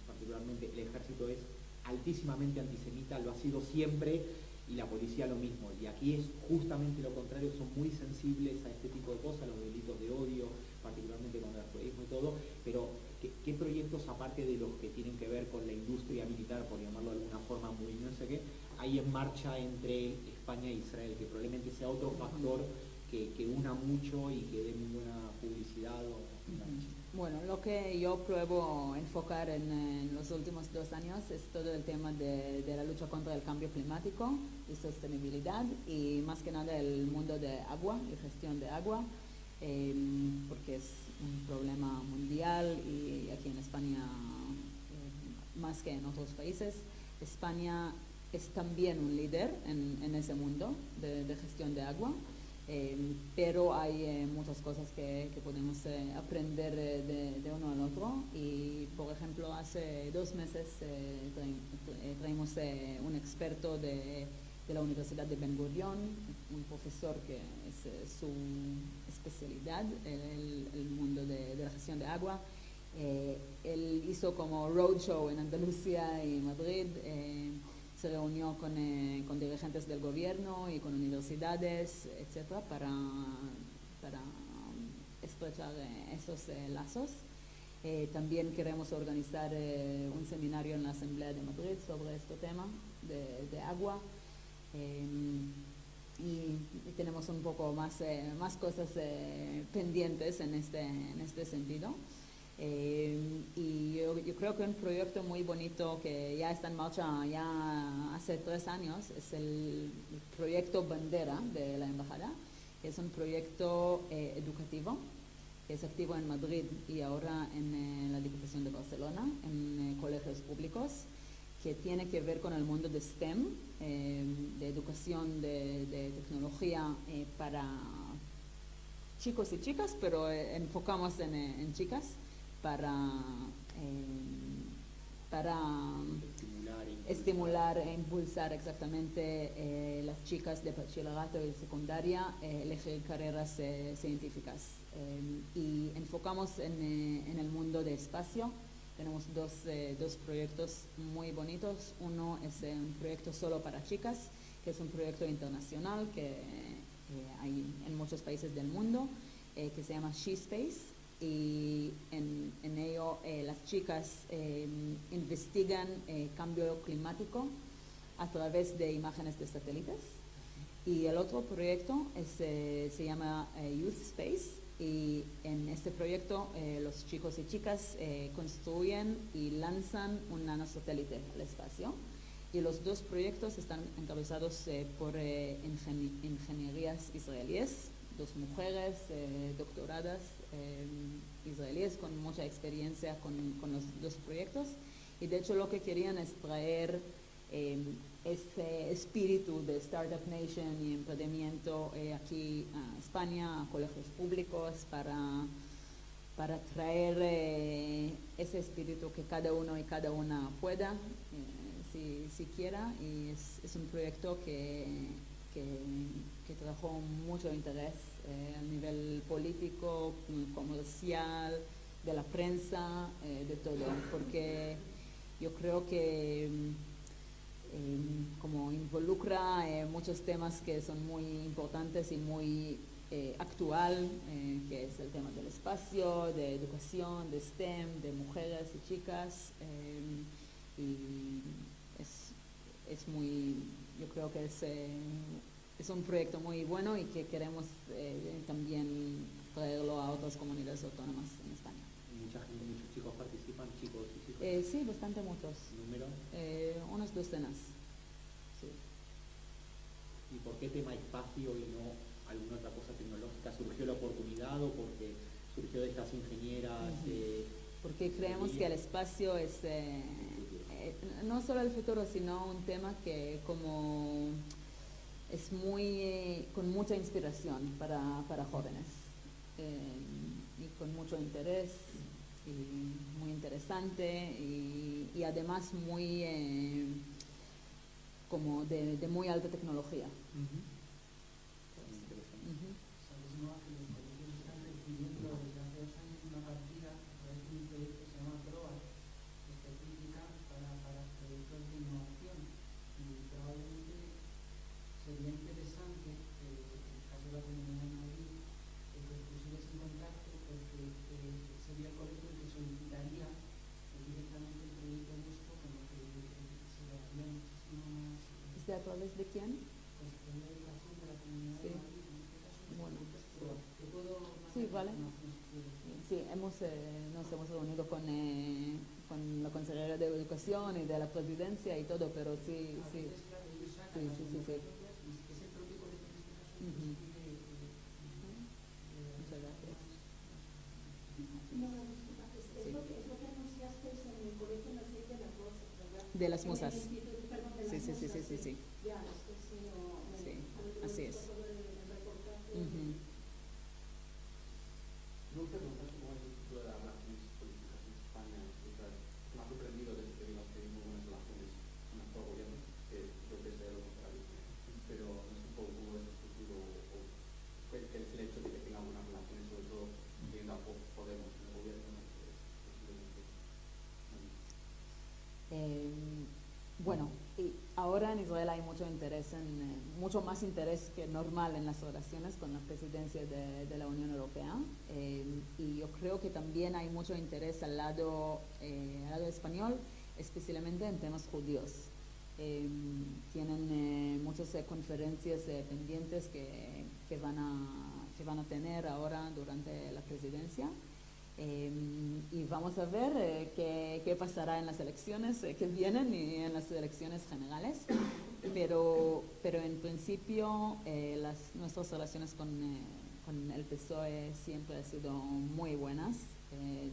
particularmente, el ejército es altísimamente antisemita, lo ha sido siempre, y la policía lo mismo. Y aquí es justamente lo contrario, son muy sensibles a este tipo de cosas, los delitos de odio, particularmente con el terrorismo y todo, pero ¿qué proyectos, aparte de los que tienen que ver con la industria militar, por llamarlo de alguna forma muy no sé qué, hay en marcha entre España e Israel, que probablemente sea otro factor que una mucho y que dé muy buena publicidad? Bueno, lo que yo pruebo enfocar en los últimos 2 años es todo el tema de la lucha contra el cambio climático y sostenibilidad, y más que nada el mundo de agua y gestión de agua, porque es un problema mundial y aquí en España más que en otros países. España es también un líder en ese mundo de gestión de agua. Pero hay muchas cosas que podemos aprender de uno al otro, y por ejemplo hace 2 meses traímos un experto de la Universidad de Ben Gurion, un profesor que es su especialidad, el mundo de la gestión de agua. Él hizo como roadshow en Andalucía y Madrid, se reunió con dirigentes del gobierno y con universidades, etcétera, para estrechar esos lazos. También queremos organizar un seminario en la Asamblea de Madrid sobre este tema de agua. Y tenemos un poco más cosas pendientes en este sentido. Y yo creo que un proyecto muy bonito que ya está en marcha ya hace 3 años es el proyecto Bandera de la Embajada, que es un proyecto educativo que es activo en Madrid y ahora en la Diputación de Barcelona, en colegios públicos, que tiene que ver con el mundo de STEM, de educación, de tecnología para chicos y chicas, pero enfocamos en chicas para estimular e impulsar exactamente las chicas de bachillerato y secundaria elegir carreras científicas. Y enfocamos en el mundo de espacio. Tenemos dos proyectos muy bonitos. Uno es un proyecto solo para chicas, que es un proyecto internacional que hay en muchos países del mundo, que se llama She Space. Y en ello las chicas investigan cambio climático a través de imágenes de satélites. Y el otro proyecto se llama Youth Space. Y en este proyecto los chicos y chicas construyen y lanzan un nanosatélite al espacio. Y los dos proyectos están encabezados por ingenierías israelíes, 2 mujeres doctoradas israelíes con mucha experiencia con los 2 proyectos. Y de hecho lo que querían es traer ese espíritu de Startup Nation y emprendimiento aquí a España, a colegios públicos, para traer ese espíritu que cada uno y cada una pueda, si quiera. Y es un proyecto que trajo mucho interés a nivel político, comercial, de la prensa, de todo, porque yo creo que como involucra muchos temas que son muy importantes y muy actual, que es el tema del espacio, de educación, de STEM, de mujeres y chicas, y es muy, yo creo que es un proyecto muy bueno y que queremos también traerlo a otras comunidades autónomas en España. Muchos chicos participan, chicos y chicas. Sí, bastante muchos. ¿Número? Unas docenas. Sí. ¿Y por qué tema espacio y no alguna otra cosa tecnológica? ¿Surgió la oportunidad o porque surgió de estas ingenieras? Porque creemos que el espacio es no solo el futuro, sino un tema que como es con mucha inspiración para jóvenes y con mucho interés y muy interesante y además muy como de muy alta tecnología. Sabes, ¿no? Que los colegios están recibiendo desde hace 2 años una partida a través de un proyecto que se llama PROA, específica para proyectos de innovación. Y probablemente sería interesante, en el caso de la Comunidad de Madrid, que os pusierais en contacto, porque sería el colegio el que solicitaría directamente el proyecto vuestro, con lo que se le daría muchísimo más. ¿A través de quién? Consejería de Educación de la Comunidad de Madrid, en este caso. Bueno, Te puedo mandar sí, vale. información si quieres. Sí, nos hemos reunido con la Consejería de Educación y de la Presidencia y todo, pero sí. Entonces, claro, ellos sacan Sí, las sí. convocatorias y es el propio colegio en este caso el que decide, Muchas gracias. No, disculpa, es lo que anunciasteis en el colegio en las 6 de las Rosas, ¿verdad? De las En el Musas. instituto, perdón, de las Sí. Musas, sí. Ya, esto sí, Sí, lo así es. todo el reportaje. Nunca notaste cómo es el futuro de las relaciones políticas en España. O sea, me ha sorprendido desde que digas que hay muy buenas relaciones con el actual gobierno, que creo que es de lo contrario. Pero no sé un poco cómo es el futuro Bueno, y ahora en Israel hay mucho interés, mucho más interés que normal en las relaciones con la presidencia de la Unión Europea. Y yo creo que también hay mucho interés al lado español, especialmente en temas judíos. Tienen muchas conferencias pendientes que van a tener ahora durante la presidencia. Y vamos a ver qué pasará en las elecciones que vienen y en las elecciones generales. Pero en principio nuestras relaciones con el PSOE siempre han sido muy buenas.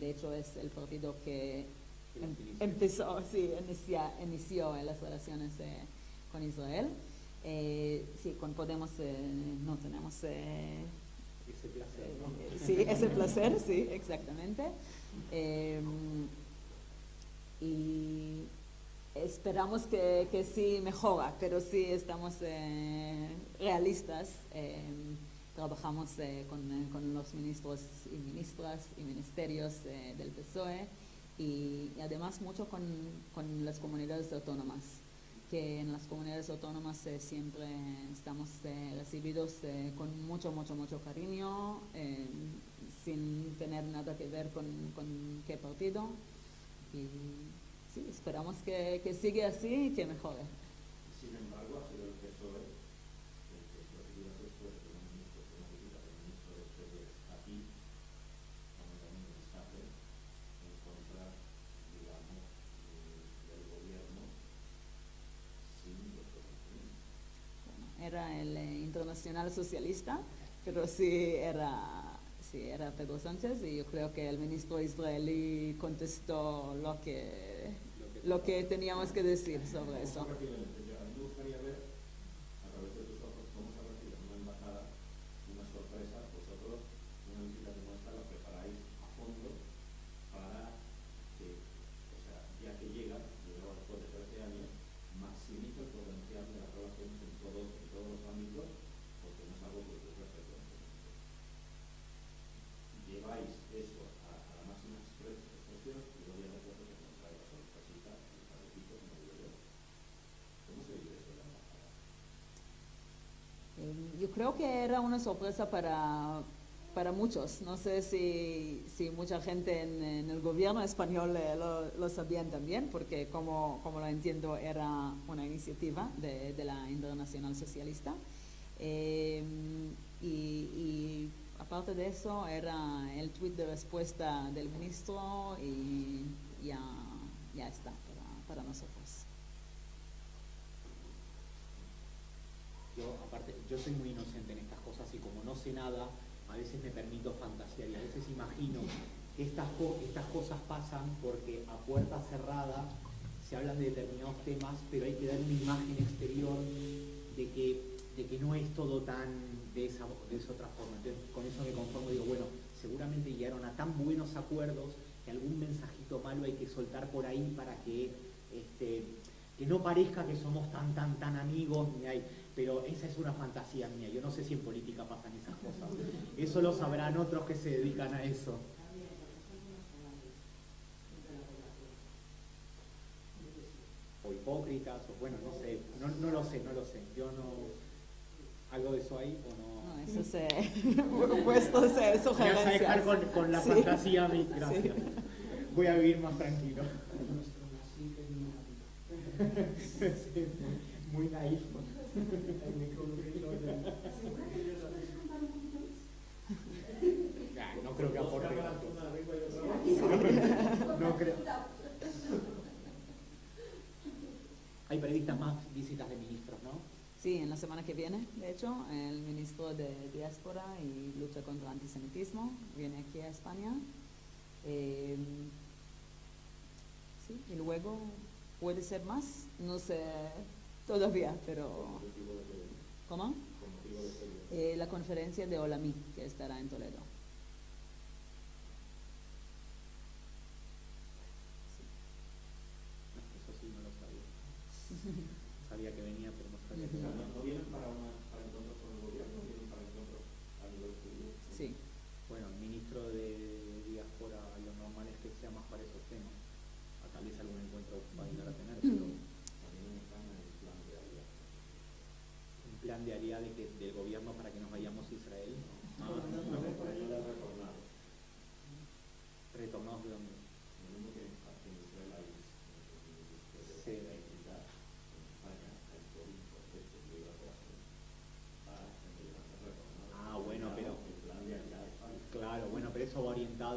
De hecho, es el partido que inició las relaciones con Israel. Sí, con Podemos no tenemos ese placer, ¿no? sí, ese placer, sí, exactamente. Y esperamos que sí mejora, pero sí estamos realistas. Trabajamos con los ministros y ministras y ministerios del PSOE y además mucho con las comunidades autónomas, que en las comunidades autónomas siempre estamos recibidos con mucho cariño, sin tener nada que ver con qué partido. Y sí, esperamos que siga así y que mejore. Sin embargo, ha sido el PSOE el que recibió después de un ministro, de una visita del ministro de Exteriores aquí, mandando un mensaje en contra, digamos, del gobierno sin los conocimientos. Bueno, era el internacional socialista, pero sí era Pedro Sánchez, y yo creo que el ministro israelí contestó lo que teníamos que decir sobre eso. A mí me gustaría ver, a través de tus ojos, cómo se recibe en una embajada una sorpresa. Vosotros, una visita como esta la preparáis a fondo para que, o sea, ya que llega, luego después de 13 años, maximice el potencial de las relaciones en todos los ámbitos, porque no es algo que ocurre frecuentemente. Lleváis eso a la máxima expresión y luego ya después os encontráis la sorpresita, el parecito, como digo yo. ¿Cómo se vive eso en la embajada? Yo creo que era una sorpresa para muchos. No sé si mucha gente en el gobierno español lo sabían también, porque como lo entiendo era una iniciativa de la Internacional Socialista. Y aparte de eso era el tuit de respuesta del ministro y ya está para nosotros. Yo soy muy inocente en estas cosas y como no sé nada, a veces me permito fantasear y a veces imagino que estas cosas pasan porque a puerta cerrada se hablan de determinados temas, pero hay que dar una imagen exterior de que no es todo tan de esa otra forma. Entonces, con eso me conformo y digo, bueno, seguramente llegaron a tan buenos acuerdos que algún mensajito malo hay que soltar por ahí para que no parezca que somos tan amigos, pero esa es una fantasía mía. Yo no sé si en política pasan esas cosas. Eso lo sabrán otros que se dedican a eso. O hipócritas, o bueno, no sé, no lo sé. Yo no... ¿Algo de eso hay o no? No, eso es vuestras sugerencias. Me vas a dejar con la fantasía a mí, gracias. Sí. Voy a vivir más tranquilo. Sí, muy naif. No creo que aporte. No creo. Hay previstas más visitas de ministros, ¿no? Sí, en la semana que viene, de hecho, el ministro de Diáspora y Lucha contra el Antisemitismo viene aquí a España. Sí, y luego puede ser más, no sé todavía, pero... ¿Cómo? La conferencia de Olamí, que estará en Toledo. Eso sí, no lo sabía. Sabía que venía, pero no sabía que O sea, venía. no vienen para encuentros con el gobierno, vienen para encuentros a nivel judío. Sí. Bueno, el ministro de Diáspora, lo normal es que sea más para esos temas. Tal vez algún encuentro va a llegar a tener, pero...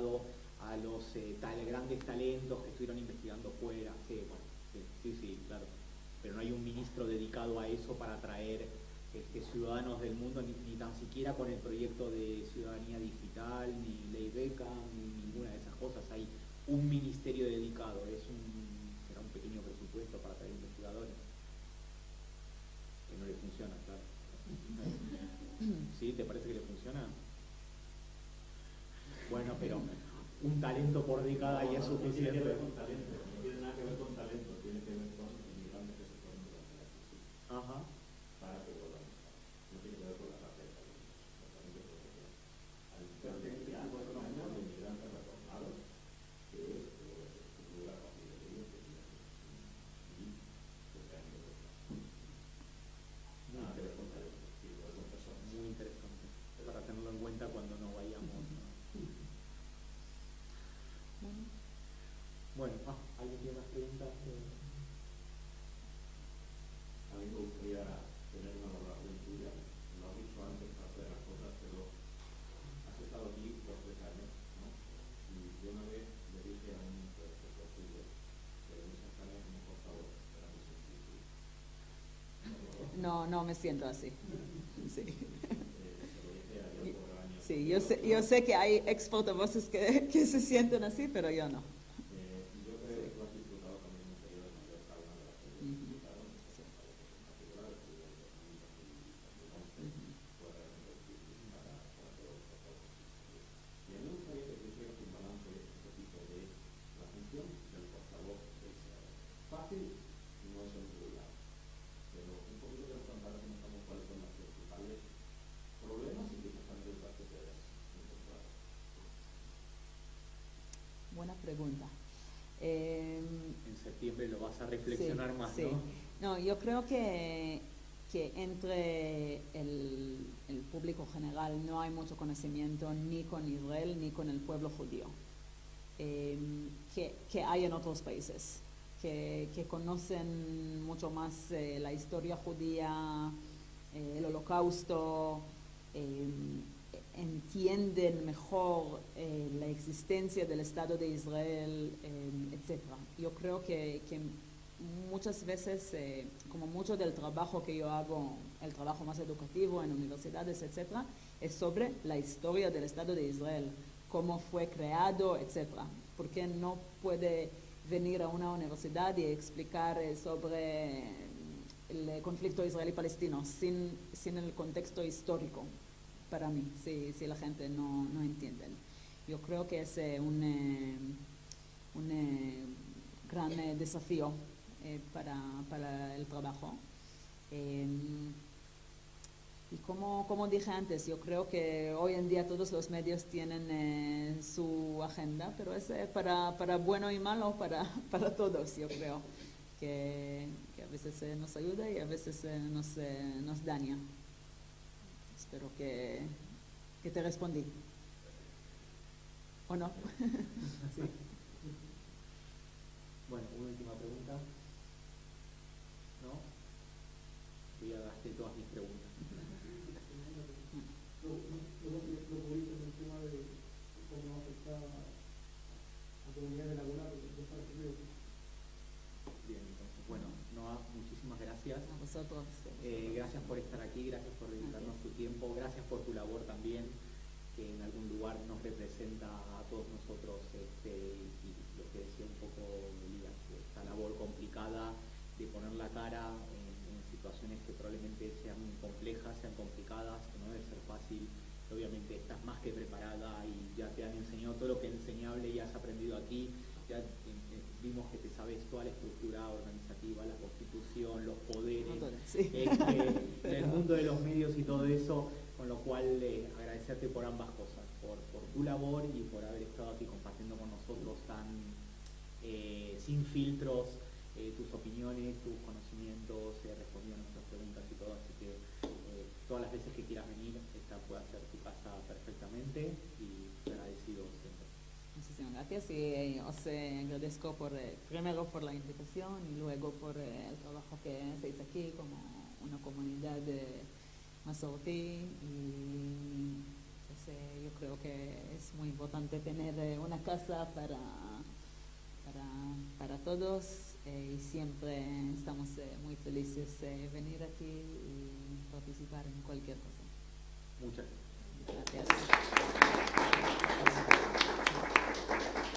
dedicado a los grandes talentos que estuvieron investigando fuera. Sí, bueno, sí, claro. Pero no hay un ministro dedicado a eso para atraer ciudadanos del mundo, ni tan siquiera con el proyecto de ciudadanía digital, ni ley beca, ni ninguna de esas cosas. Hay un ministerio dedicado, será un pequeño presupuesto para traer investigadores, que no le funciona, claro. ¿Sí? ¿Te parece que le funciona? Bueno, pero un talento por década ya es suficiente. No tiene que ver con talento, no tiene nada que ver con talento, tiene que ver con inmigrantes que se fueron durante la crisis. Ajá. Para que vuelvan. No tiene que ver con la raza de talentos. Los talentos hay un plan de inmigrantes retornados que es estructura a partir de ellos que tienen y que se han ido. Nada que ver con talentos, tiene que ver con personas. Muy interesante, para tenerlo en cuenta cuando nos vayamos. Bueno, ¿alguien tiene más preguntas? A mí me gustaría tener una valoración tuya. Lo has dicho antes, parte de las cosas, pero has estado aquí por 3 años, ¿no? Y yo una vez le dije a un profesor tuyo que en esa España como portavoz era muy sencillo. No me siento así. Sí. Se lo dije ayer por el año. Sí, yo sé que hay ex portavoces que se sienten así, pero yo no. Yo creo que tú has disfrutado también un periodo de mayor calma de la que he disfrutado, en particular el periodo de 2011 fue realmente difícil para todos los portavoces. Y a mí me gustaría que tú hicieras un balance un poquito de la función del portavoz de Israel. Fácil no es en ningún lado, pero un poquito que nos contaras cuáles son los principales problemas y quizás también las que te has encontrado. Buena pregunta. En septiembre lo vas a reflexionar más, sí. ¿no? No, yo creo que entre el público general no hay mucho conocimiento ni con Israel ni con el pueblo judío, que hay en otros países, que conocen mucho más la historia judía, el holocausto, entienden mejor la existencia del Estado de Israel, etc. Yo creo que muchas veces, como mucho del trabajo que yo hago, el trabajo más educativo en universidades, etc., es sobre la historia del Estado de Israel, cómo fue creado, etc. Porque no puede venir a una universidad y explicar sobre el conflicto israelí-palestino sin el contexto histórico. Para mí, si la gente no entiende. Yo creo que es un gran desafío para el trabajo. Y como dije antes, yo creo que hoy en día todos los medios tienen su agenda, pero es para bueno y malo, para todos, yo creo, que a veces nos ayuda y a veces nos daña. Espero que te respondí. ¿O no? Sí. Bueno, una última pregunta. ¿No? Yo ya gasté todas mis preguntas. Lo público es el tema de cómo afecta a comunidades laborales de parte de otros. Bien, entonces, bueno, Noa, muchísimas gracias. A vosotros. Gracias por estar aquí, gracias por dedicarnos tu tiempo, gracias por tu labor también, que en algún lugar nos representa a todos nosotros, y lo que decía un poco Elías, esta labor complicada de poner la cara en situaciones que probablemente sean complejas, sean complicadas, que no debe ser fácil. Obviamente estás más que preparada y ya te han enseñado todo lo que es enseñable y has aprendido aquí. Ya vimos que te sabes toda la estructura organizativa, la constitución, los poderes, Sí. el mundo de los medios y todo eso, con lo cual agradecerte por ambas cosas, por tu labor y por haber estado aquí compartiendo con nosotros tan sin filtros tus opiniones, tus conocimientos, respondiendo a nuestras preguntas y todo, así que todas las veces que quieras venir, esta puede ser tu casa perfectamente y agradecido siempre. Muchísimas gracias y os agradezco primero por la invitación y luego por el trabajo que hacéis aquí como una comunidad masortí y yo creo que es muy importante tener una casa para todos y siempre estamos muy felices de venir aquí y participar en cualquier cosa. Muchas Gracias.